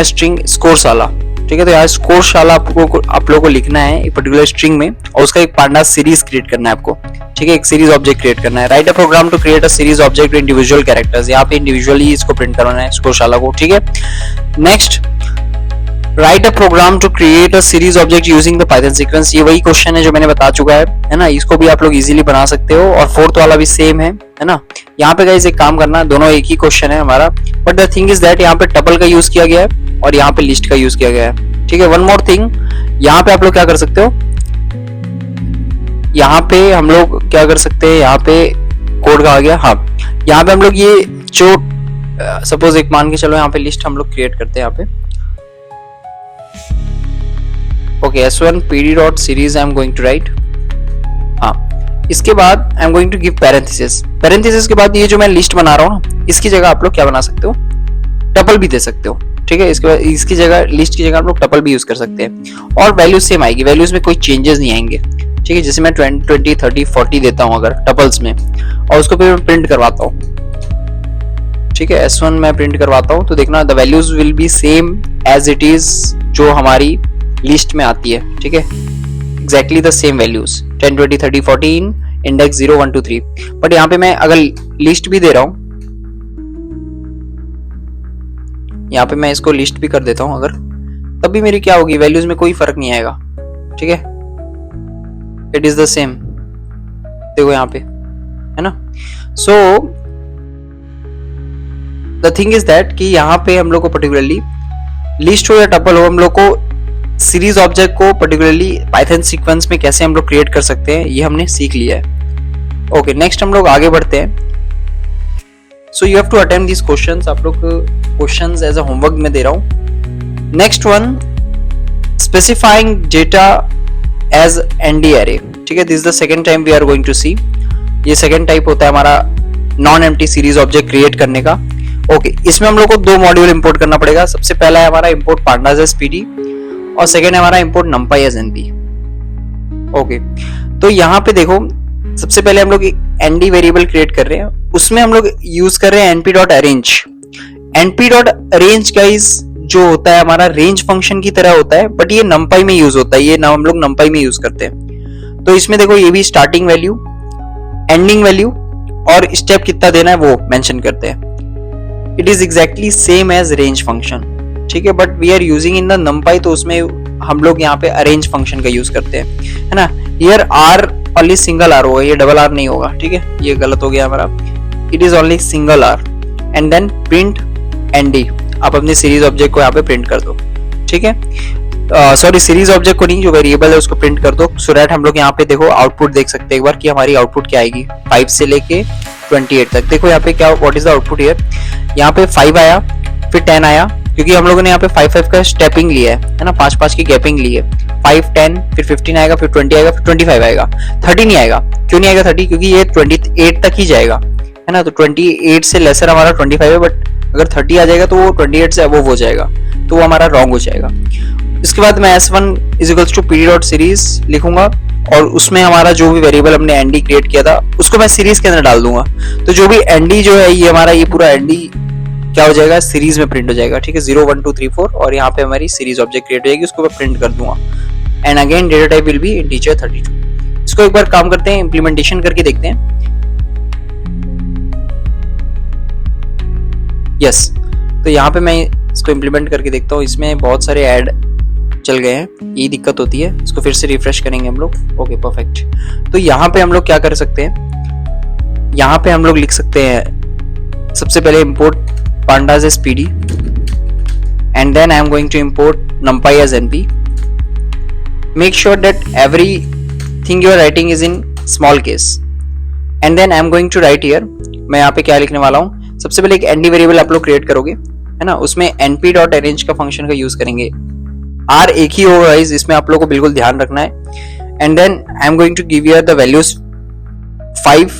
string score शाला, ठीक है। तो यार स्कोर शाला आप लोगों को लिखना है एक पर्टिकुलर स्ट्रिंग में, और उसका एक पांडा सीरीज क्रिएट करना है आपको, ठीक है, एक सीरीज ऑब्जेक्ट क्रिएट करना है। Write a program to create a series object individual characters, यहाँ पे इंडिविजुअली इसको प्रिंट करना है स्कोर शाला को, ठीक है। Next, write a program to create a series object using the Python sequence, ये वही क्वेश्चन है जो मैंने बता चुका है ना, इसको भी आप लोग इजीली बना सकते हो, और फोर्थ वाला भी सेम है ना। यहाँ पे गाइस एक काम करना, दोनों एक ही क्वेश्चन है हमारा, but the thing is that यहाँ पे टपल का यूज किया गया है और यहाँ पे लिस्ट का यूज किया गया है, ठीक है। वन मोर थिंग, यहाँ पे आप लोग क्या कर सकते हो, यहाँ पे हम लोग क्या कर सकते हैं, यहाँ पे कोड का आ गया, हाँ, यहाँ पे हम लोग ये जो सपोज एक मान के चलो यहाँ पे लिस्ट हम लोग क्रिएट करते हैं यहाँ पे। Okay, s1 pd.series I am going to write, हाँ, इसके बाद I am going to give parenthesis के बाद ये जो मैं लिस्ट बना रहा हूँ ना, इसकी जगह आप लोग क्या बना सकते हो, टपल भी दे सकते हो, ठीक है। इसके बाद इसकी जगह, लिस्ट की जगह आप लोग टपल भी यूज कर सकते हैं, और वैल्यूज सेम आएगी, वैल्यूज में कोई चेंजेस नहीं आएंगे, ठीक है। जैसे मैं 20 30 40 देता हूँ अगर टपल्स में, और उसको फिर मैं प्रिंट करवाता हूँ, ठीक है, s1 मैं प्रिंट करवाता हूँ, तो देखना the values will be same as it is जो हमारी लिस्ट में आती है, ठीक है, exactly the same values 10 20 30 40 index 0 1 2 3। But यहाँ पे मैं अगर लिस्ट भी दे रहा हूँ, यहाँ पे मैं इसको लिस्ट भी कर देता हूँ अगर, तब भी मेरी क्या होगी, वैल्यूज में कोई फर्क नहीं आएगा, ठीक है, इट इज द सेम, देखो यहाँ पे, है ना। सो द थिंग इज दैट कि यहाँ पे हम लोग को पर्टिकुलरली लिस्ट हो या टपल हो, हम लोग को सीरीज ऑब्जेक्ट को पर्टिकुलरली पाइथन सीक्वेंस में कैसे हम लोग क्रिएट कर सकते हैं, ये हमने सीख लिया है। ओके, नेक्स्ट हम लोग आगे बढ़ते हैं। So you have to attempt this questions, आप लोग क्वेश्चंस एज अ होमवर्क में दे रहा हूं। Next one, specifying data as ND array, ठीक है, this is the second time we are going to see. ये सेकंड टाइप होता है हमारा non empty series object create करने का। ओके, इसमें हम लोग को दो मॉड्यूल इंपोर्ट करना पड़ेगा। सबसे पहला है हमारा इंपोर्ट pandas as pd, और सेकेंड है हमारा import numpy as np। Okay, तो यहाँ पे देखो, सबसे पहले हम लोग nd वेरिएबल क्रिएट कर रहे हैं, उसमें हम लोग यूज कर रहे हैं np.arrange। np.arrange गाइस जो होता है हमारा रेंज फंक्शन की तरह होता है, बट ये numpy में यूज होता है, ये हम लोग numpy में यूज करते हैं। तो इसमें देखो, ये भी स्टार्टिंग वैल्यू एंडिंग वैल्यू और स्टेप कितना देना है वो मेंशन करते हैं। It is exactly same as range function, ठीक है, but we are using in the numpy, तो उसमें हम लोग यहाँ पे अरेंज फंक्शन का यूज करते हैं, है ना। Here are only single R होगा, ये डबल आर नहीं होगा, ठीक है, ये गलत हो गया हमारा। It is only single R and then print ND. आप अपने सीरीज ऑब्जेक्ट को यहाँ पे प्रिंट कर दो, ठीक है, सॉरी सीरीज ऑब्जेक्ट को नहीं, जो वेरिएबल है उसको प्रिंट कर दो, सो दैट हम लोग यहाँ पे देखो आउटपुट देख सकते हैं एक बार कि हमारी आउटपुट क्या आएगी 5 से लेके 28 तक। देखो यहाँ पे क्या, what is the output here, यहाँ पे 5 आया, फिर 10 आया, क्योंकि हम लोगों ने यहाँ पे 5 का स्टेपिंग लिया है ना, 5 की गैपिंग ली है। 5, 10, फिर 15 आएगा, फिर 20 आएगा, फिर 25 आएगा, 30 नहीं आएगा। क्यों नहीं आएगा 30? क्योंकि ये 28 तक ही जाएगा, है ना, तो 28 से लेसर हमारा 25 है, बट अगर 30 आ जाएगा तो वो 28 से अबव हो जाएगा, तो वो हमारा रॉन्ग हो जाएगा। इसके बाद मैं s1 इज टू pd.series लिखूंगा और उसमें हमारा जो भी वेरिएबल हमने एनडी क्रिएट किया था उसको मैं सीरीज के अंदर डाल दूंगा। तो जो भी एनडी जो है ये हमारा ये पूरा एनडी क्या हो जाएगा, सीरीज में प्रिंट हो जाएगा, ठीक है, 0 1 2 3 4, और यहाँ पे हमारी सीरीज ऑब्जेक्ट क्रिएट हो जाएगी, उसको मैं प्रिंट कर दूंगा। And again data type will be integer 32। इसको एक बार काम करते हैं, इंप्लीमेंटेशन करके देखते हैं। यस, तो यहाँ पे मैं इसको इंप्लीमेंट करके देखता हूँ। इसमें बहुत सारे ऐड चल गए हैं, यही दिक्कत होती है। इसको फिर से रिफ्रेश करेंगे हम लोग। Okay perfect. तो यहाँ पे हम लोग क्या कर सकते हैं, यहाँ पे हम लोग लिख सकते हैं सबसे पहले import pandas as pd and then I am going to import numpy as np. Make sure that everything you are writing is in small case and then I am going to write here, मैं यहाँ पे क्या लिखने वाला हूँ, सबसे पहले एक nd वेरिएबल आप लोग क्रिएट करोगे, है ना, उसमें np.arrange का फंक्शन का यूज करेंगे। R एक ही होगा गाइस, इसमें आप लोगों को बिल्कुल ध्यान रखना है। And then I am going to give you the values 5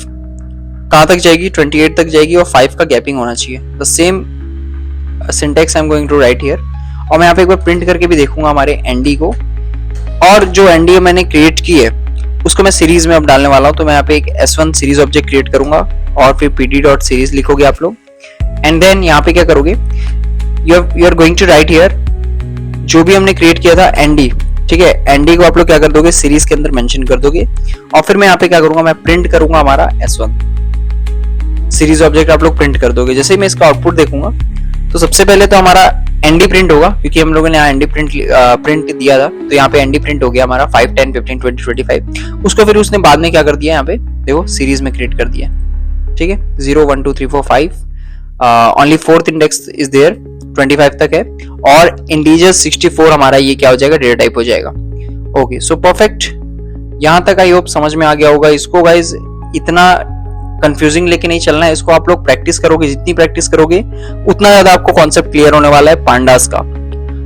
कहाँ तक जाएगी, 28 तक जाएगी, और 5 का गैपिंग होना चाहिए। The same syntax I am going to write here. और मैं यहाँ पे एक बार प्रिंट करके भी देखूंगा हमारे एनडी को, और जो एनडी मैंने क्रिएट की है उसको मैं सीरीज में अब डालने वाला हूँ। तो मैं यहाँ पे एक s1 सीरीज ऑब्जेक्ट क्रिएट करूंगा और फिर pd.series लिखोगे आप लोग। एंड देन यहाँ पे क्या करोगे, you are going to write here जो भी हमने क्रिएट किया था एनडी, ठीक है, एनडी को आप लोग क्या कर दोगे, सीरीज के अंदर मेंशन कर दोगे। और फिर मैं यहाँ पे क्या करूंगा, मैं प्रिंट करूंगा हमारा s1 सीरीज ऑब्जेक्ट, आप लोग प्रिंट कर दोगे। जैसे ही मैं इसका आउटपुट देखूंगा तो सबसे पहले तो हमारा एनडी प्रिंट होगा, क्योंकि हम लोगों ने यहाँ एनडी प्रिंट दिया था, तो यहाँ पे एनडी प्रिंट हो गया हमारा 5 10 15 20 25। उसको फिर उसने बाद में क्या कर दिया, यहाँ पे देखो सीरीज में क्रिएट कर दिया, ठीक है, 0 1 2 3 4 5, only 4th index is there, 25 तक है, और इंटीजर 64 हमारा ये क्या हो जाएगा, डेटा टाइप हो जाएगा। ओके सो परफेक्ट, यहाँ तक आई होप समझ में आ गया होगा। इसको गाइज इतना कंफ्यूजिंग लेके नहीं चलना है, इसको आप लोग प्रैक्टिस करोगे, जितनी प्रैक्टिस करोगे उतना ज्यादा आपको कॉन्सेप्ट क्लियर होने वाला है पांडास का।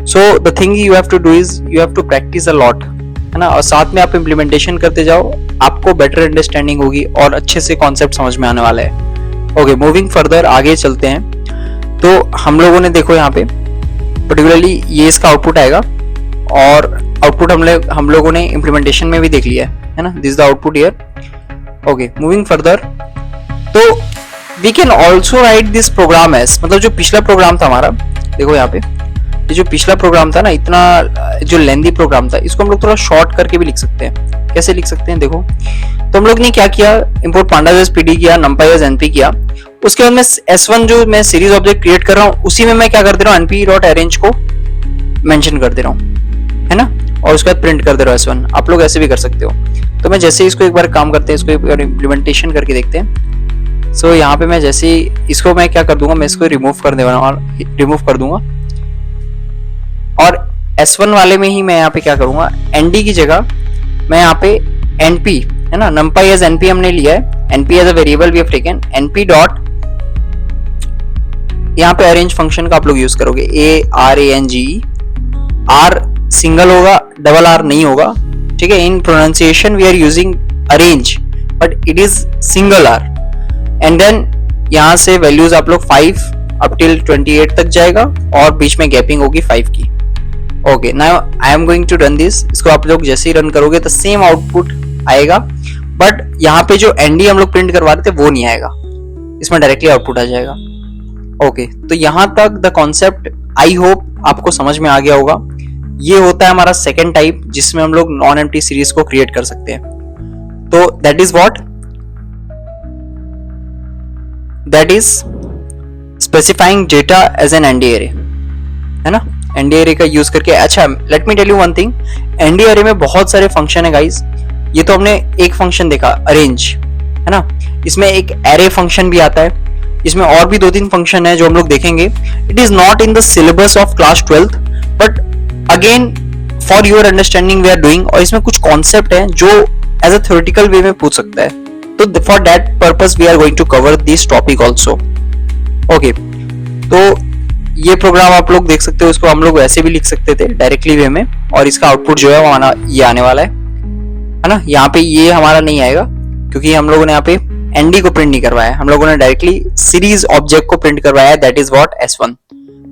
So the thing you have to do is you have to practice a lot, है ना, और साथ में आप इम्प्लीमेंटेशन करते जाओ, आपको बेटर अंडरस्टैंडिंग होगी और अच्छे से कॉन्सेप्ट समझ में आने वाला है। ओके मूविंग फर्दर, आगे चलते हैं। तो हम लोगों ने देखो यहाँ पे पर्टिकुलरली ये इसका आउटपुट आएगा, और आउटपुट हम लोगों ने इम्प्लीमेंटेशन में भी देख लिया है ना, this the output here. Okay moving further, तो we can also write this program as, मतलब जो पिछला प्रोग्राम था हमारा, देखो यहाँ पे ये जो पिछला प्रोग्राम था ना, इतना जो लेंदी प्रोग्राम था, इसको हम लोग थोड़ा शॉर्ट करके भी लिख सकते हैं। कैसे लिख सकते हैं देखो, तो हम लोग ने क्या किया, इंपोर्ट pandas as pd किया, numpy as np किया, उसके बाद में s1 जो मैं सीरीज ऑब्जेक्ट क्रिएट कर रहा हूँ उसी में मैं क्या कर दे रहा हूँ, np.arrange को मेंशन कर दे रहा हूँ, है ना, और उसके बाद प्रिंट कर दे रहा हूँ s1। आप लोग ऐसे भी कर सकते हो। तो मैं जैसे इसको एक बार काम करते हैं, इसको एक बार इम्प्लीमेंटेशन करके देखते हैं। सो यहाँ पे मैं जैसे इसको मैं क्या कर दूंगा, मैं इसको रिमूव कर दूंगा, और s1 वाले में ही मैं यहाँ पे क्या करूंगा, nd की जगह मैं यहाँ पे np, है ना, numpy as np हमने लिया है, np as a variable we have taken, np dot, यहाँ पे अरेंज फंक्शन का आप लोग यूज करोगे, ARANGE, R सिंगल होगा, डबल R नहीं होगा, ठीक है। In pronunciation we are using arrange, but it is single R। And then यहाँ से वैल्यूज आप लोग 5 अप टिल 28 तक जाएगा, और बीच में गैपिंग होगी 5 की। Okay now I am going to run this. इसको आप लोग जैसे ही रन करोगे तो सेम आउटपुट आएगा, बट यहाँ पे जो एनडी हम लोग प्रिंट करवा रहे थे वो नहीं आएगा, इसमें डायरेक्टली आउटपुट आ जाएगा। ओके तो यहाँ तक द कॉन्सेप्ट आई होप आपको समझ में आ गया होगा। ये होता है हमारा सेकेंड टाइप, जिसमें हम लोग नॉन एम्प्टी सीरीज को क्रिएट कर सकते हैं। तो that is what that is specifying data as an ND array, है ना। एनडी एरे का यूज करके, अच्छा let me tell you one thing, ND array में बहुत सारे फंक्शन है गाइस। ये तो हमने एक फंक्शन देखा अरेंज, है ना। इसमें एक एरे फंक्शन भी आता है, इसमें और भी 2-3 फंक्शन है जो हम लोग देखेंगे। It is not in the syllabus of class 12th, but again for your understanding we are doing, और इसमें कुछ कॉन्सेप्ट है जो एज अ थ्योरेटिकल वे में पूछ सकता है, तो for that purpose we are going to cover this topic also. Okay, तो ये प्रोग्राम आप लोग देख सकते हो, इसको हम लोग वैसे भी लिख सकते थे डायरेक्टली वे में, और इसका आउटपुट जो है वो ये आने वाला है ना। यहाँ पे ये हमारा नहीं आएगा क्योंकि हम लोगों ने यहाँ पे एनडी को प्रिंट नहीं करवाया, हम लोगों ने डायरेक्टली सीरीज ऑब्जेक्ट को प्रिंट करवाया है, दैट इज व्हाट S1।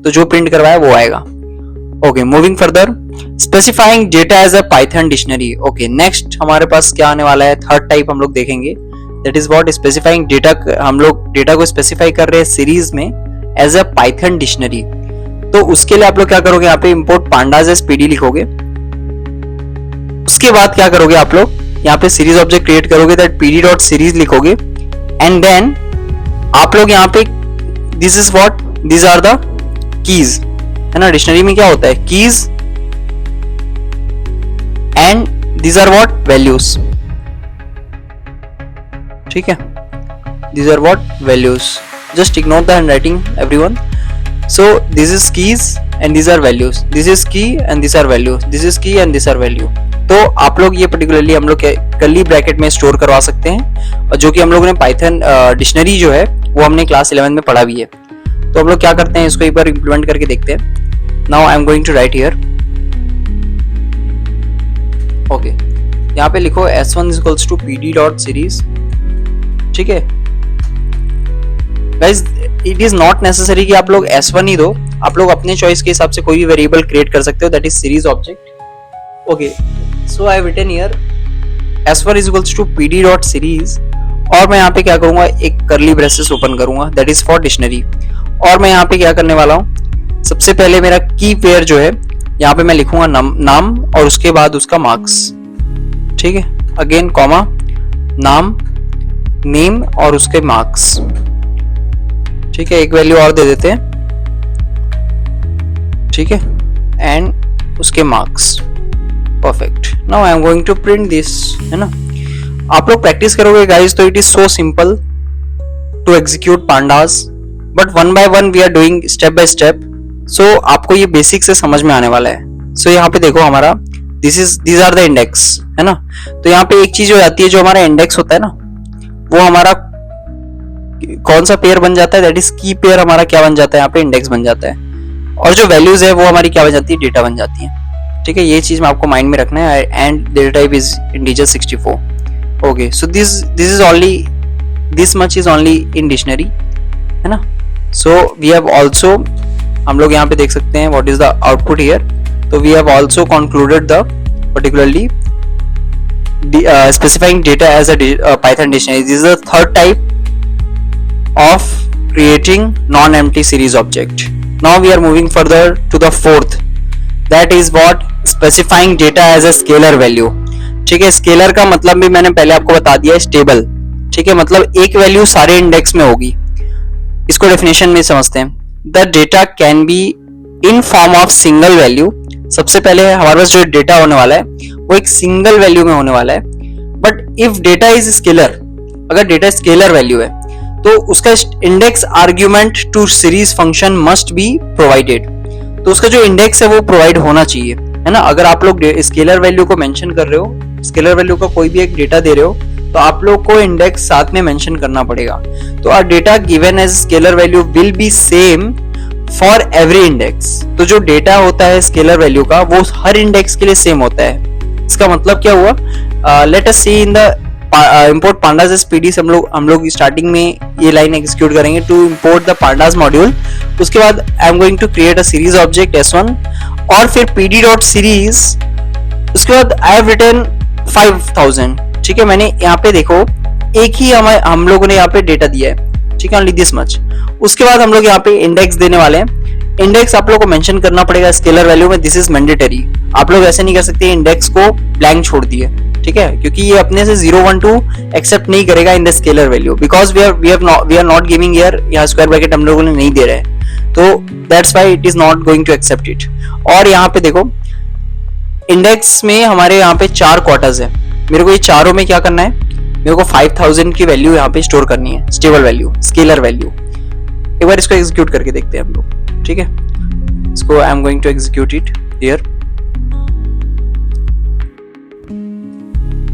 तो जो प्रिंट करवाया वो आएगा। Okay, moving further, specifying data as a Python dictionary. Okay, next हमारे पास क्या आने वाला है, थर्ड टाइप हम लोग देखेंगे, that is what specifying data. हम लोग डेटा को स्पेसिफाई कर रहे हैं सीरीज में एज अ पाइथन डिक्शनरी। तो उसके लिए आप लोग क्या करोगे, यहाँ पे इंपोर्ट पांडाज एज पीडी लिखोगे। उसके बाद क्या करोगे आप लोग, यहाँ पे सीरीज ऑब्जेक्ट क्रिएट करोगे, दैट pd.series लिखोगे, एंड देन आप लोग यहाँ पे this is what, this are the keys, है ना। डिक्शनरी में क्या होता है, keys, and this are what, values. ठीक है, this are what, values. Just ignore the handwriting everyone. So this is keys and this are values, this is key and this are value, this is key and this are value. तो आप लोग ये particularly हम लोग curly bracket में store करवा सकते हैं, और जो कि हम लोगों ने पाइथन डिक्शनरी जो है वो हमने क्लास 11 में पढ़ा भी है। तो हम लोग क्या करते हैं, इसको एक बार इंप्लीमेंट करके देखते हैं। Now I am going to write here. Okay, यहाँ पे लिखो S1 इक्वल्स टू pd.series। ठीक है guys, it is not necessary कि आप लोग S1 ही दो, आप लोग अपने चॉइस के हिसाब से कोई भी वेरिएबल क्रिएट कर सकते हो, that is series object. Okay, so I have written here S1 is equals to pd.series, और मैं यहाँ पे क्या करूंगा, एक कर्ली ब्रेसेस ओपन करूंगा, दैट इज फॉर डिक्शनरी। और मैं यहाँ पे क्या करने वाला हूँ, सबसे पहले मेरा की पेयर जो है यहाँ पे मैं लिखूंगा नाम और उसके बाद उसका मार्क्स। ठीक है, अगेन कॉमा, नाम, नेम और उसके मार्क्स। ठीक है, एक वैल्यू और दे देते हैं, ठीक है, एंड उसके marks. Perfect, now I am going to print this, है ना। आप लोग प्रैक्टिस करोगे गाइस, तो it is so simple to execute pandas, but one by one we are doing step by step. So आपको ये बेसिक से समझ में आने वाला है। सो यहाँ पे देखो हमारा these आर द इंडेक्स, है ना। तो यहाँ पे एक चीज हो जाती है, जो हमारा इंडेक्स होता है ना, वो हमारा कौन सा पेयर बन जाता है, दैट इज की पेयर हमारा क्या बन जाता है, यहाँ पे इंडेक्स बन जाता है, और जो वैल्यूज है वो हमारी क्या बन जाती है, डेटा बन जाती है। ठीक है, ये चीज में आपको माइंड में रखना है, and data type is integer 64। Okay, so this is only, this much is only in dictionary, है ना। सो वी हैव आल्सो, हम लोग यहाँ पे देख सकते हैं what is the output here. तो we have also concluded the particularly specifying data as a Python dictionary. This is the third type of creating non-empty series object. Now we are moving further to the fourth. That is what specifying data as a scalar value. ठीक है, scalar का मतलब भी मैंने पहले आपको बता दिया है, स्टेबल। ठीक है, मतलब एक वैल्यू सारे इंडेक्स में होगी। इसको डेफिनेशन में समझते हैं। The data can be in form of single value. सबसे पहले हमारे पास जो डेटा होने वाला है वो एक सिंगल वैल्यू में होने वाला है। But if data is scalar, अगर डेटा स्केलर वैल्यू है तो उसका index argument to series function must be provided. तो उसका जो इंडेक्स है वो प्रोवाइड होना चाहिए, है ना। अगर आप लोग स्केलर वैल्यू को मेंशन कर रहे हो, स्केलर वैल्यू का कोई भी एक डेटा दे रहे हो, तो आप लोग को इंडेक्स साथ में मेंशन करना पड़ेगा। तो our data given as scalar value will be same for every index. तो जो डेटा होता है स्केलर वैल्यू का वो हर इंडेक्स के लिए सेम होता है। इसका मतलब क्या हुआ, let us see in the import pandas as pds। हम लोग स्टार्टिंग में ये लाइन एग्जीक्यूट करेंगे to import the pandas module. उसके बाद I am going to create a series object S1 और फिर pd.series। उसके बाद आई हैव रिटन 5000। ठीक है, मैंने यहाँ पे देखो एक ही हम लोगों ने यहाँ पे डेटा दिया है, ठीक है, ओनली दिस मच। उसके बाद हम लोग यहाँ पे इंडेक्स देने वाले हैं। इंडेक्स आप लोग को मेंशन करना पड़ेगा स्केलर वैल्यू में, दिस इज मैंडेटरी। आप लोग ऐसे नहीं कर सकते इंडेक्स को ब्लैंक छोड़ दिए। ठीक है, क्योंकि ये अपने से 0 1 2 एक्सेप्ट नहीं करेगा in the scalar value, because we are not giving here, यहाँ स्क्वायर ब्रैकेट हम लोगों ने नहीं दे रहे हैं, तो that's why it is not going to accept it. और यहाँ पे देखो इंडेक्स में हमारे यहाँ पे 4 क्वार्टर्स है, मेरे को ये चारों में क्या करना है, मेरे को 5000 की वैल्यू यहाँ पे स्टोर करनी है, स्टेबल वैल्यू, स्केलर वैल्यू। एक बार इसको एग्जीक्यूट करके देखते हैं हम लोग, ठीक है। इसको I am going to execute it here.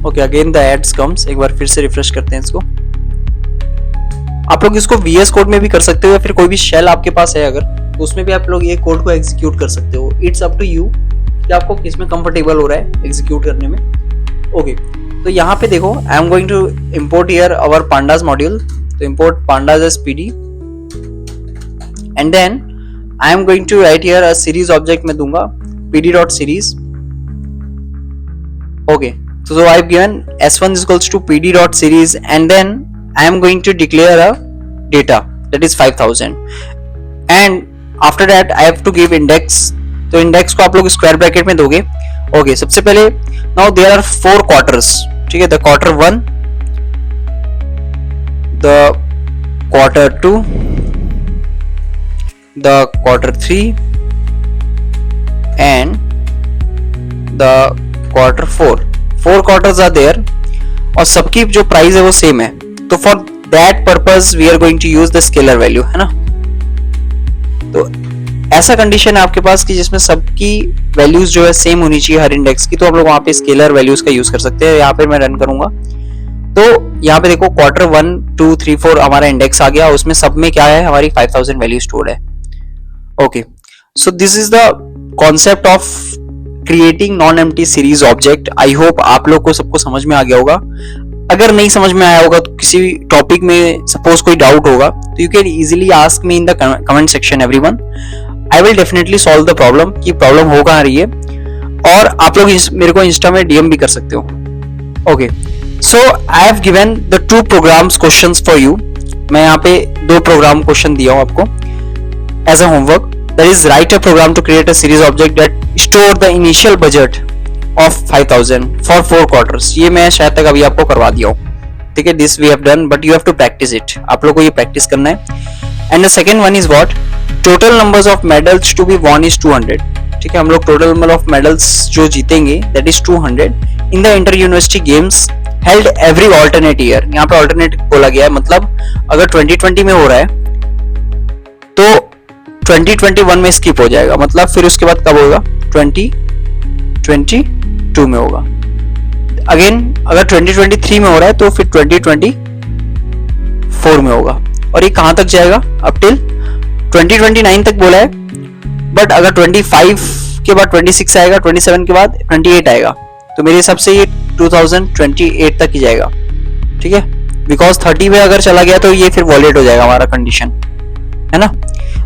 Okay, again the ads comes, एक बार फिर से रिफ्रेश करते हैं इसको। आप लोग इसको VS कोड में भी कर सकते हो, या फिर कोई भी शेल आपके पास है अगर, तो उसमें भी आप लोग ये कोड को एग्जीक्यूट कर सकते हो। इट्स अप टू यू कि आपको किस में कंफर्टेबल हो रहा है एग्जीक्यूट करने में। ओके, तो यहाँ पे देखो I am going to import here our pandas module, तो import pandas as pd and then I am going to write here a series object में दूंगा pd.series। Okay, so I've given s1 is equals to pd.series and then I am going to declare a data that is 5000 and after that I have to give index, तो index को आप लोग square bracket में दोगे। Okay, सबसे पहले now there are 4 quarters, ठीक है, the quarter 1, the quarter 2, the quarter 3 and the quarter 4 quarters are there और सबकी जो प्राइस है वो सेम है, तो for that purpose we are going to use the scalar value, है ना। तो ऐसा कंडीशन है आपके पास कि जिसमें सबकी वैल्यूज जो है सेम होनी चाहिए हर इंडेक्स की, तो आप लोग वहां पे स्केलर वैल्यूज का यूज कर सकते हैं। यहाँ पे मैं रन करूंगा तो यहाँ पे देखो क्वार्टर 1 2 3 4 हमारा इंडेक्स आ गया, उसमें सब में क्या है, हमारी 5000 वैल्यू स्टोर्ड है। Okay, so this is the concept of creating non empty series object. I hope आप लोग को सबको समझ में आ गया होगा। अगर नहीं समझ में आया होगा तो किसी टॉपिक में सपोज कोई डाउट होगा तो you can easily ask me in the comment section everyone, I will definitely solve the problem कि प्रॉब्लम हो कहाँ रही है। और आप लोग मेरे को इंस्टा में डीएम भी कर सकते हो। Okay, so I have given the 2 programs questions for you. मैं यहाँ पे 2 प्रोग्राम क्वेश्चन दिया हूँ आपको as a homework. That is, write a program to create a series object that store the initial budget of 5000 for 4 quarters। ये मैं शायद तक अभी आपको करवा दिया हूँ, ठीक है। This we have done, but you have to practice it। आप लोगों को ये प्रैक्टिस करना है। And the second one is what? Total numbers of medals to be won is 200। ठीक है, हम लोग total number of medals जो जीतेंगे that is 200 in the inter university games held every alternate year। यहाँ पे alternate बोला गया है, मतलब अगर 2020 में हो रहा है तो 2021 में स्किप हो जाएगा, मतलब फिर उसके बाद कब होगा, 2022 में होगा। अगेन अगर 2023 में हो रहा है तो फिर 2024 में होगा, और ये कहां तक जाएगा, अप टिल 2029 तक बोला है। बट अगर 25 के बाद 26 आएगा, 27 के बाद 28 आएगा, तो मेरे हिसाब से ये 2028 तक ही जाएगा, ठीक है। बिकॉज 30 में अगर चला गया तो ये फिर वॉलेट हो जाएगा हमारा कंडीशन, है ना।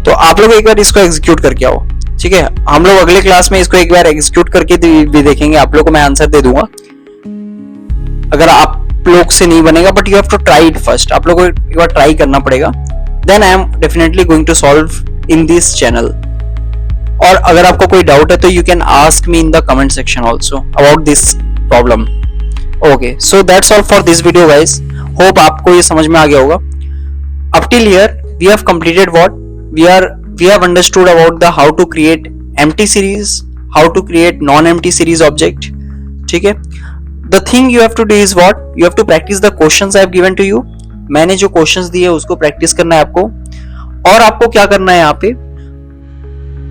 तो आप लोग एक बार इसको एग्जीक्यूट करके आओ, ठीक है। हम लोग अगले क्लास में इसको एक बार एग्जीक्यूट करके भी देखेंगे, आप लोग को मैं आंसर दे दूंगा अगर आप लोग से नहीं बनेगा, but you have to try it first. आप लोग को एक बार ट्राई करना पड़ेगा, then I am definitely going to solve in this channel. और अगर आपको कोई डाउट है तो you can ask me in the comment section also about this problem. Okay, so that's all for this video guys. Hope आपको ये समझ में आ गया होगा। Up till here we have completed what we have understood about the how to create empty series, how to create non-empty series object, ठीक है। The thing you have to do is what? You have to practice the questions I have given to you। मैंने जो questions दिए उसको practice करना है आपको। और आपको क्या करना है, यहाँ पे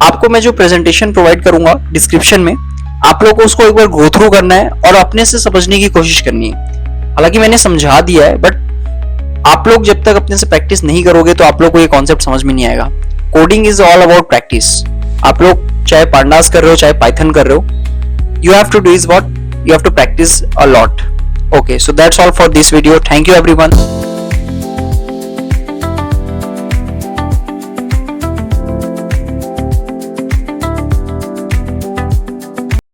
आपको मैं जो presentation provide करूंगा description में, आप लोगों को उसको एक बार go through करना है और अपने से समझने की कोशिश करनी है। हालांकि मैंने समझा दिया है, बट आप लोग जब तक अपने से प्रैक्टिस नहीं करोगे तो आप लोग को ये कॉन्सेप्ट समझ में नहीं आएगा। Coding is all about practice. आप लोग चाहे पांडास कर रहे हो चाहे पाइथन कर रहे हो, you have to do is what, you have to practice a lot. Okay, so that's all for this video. Thank you everyone.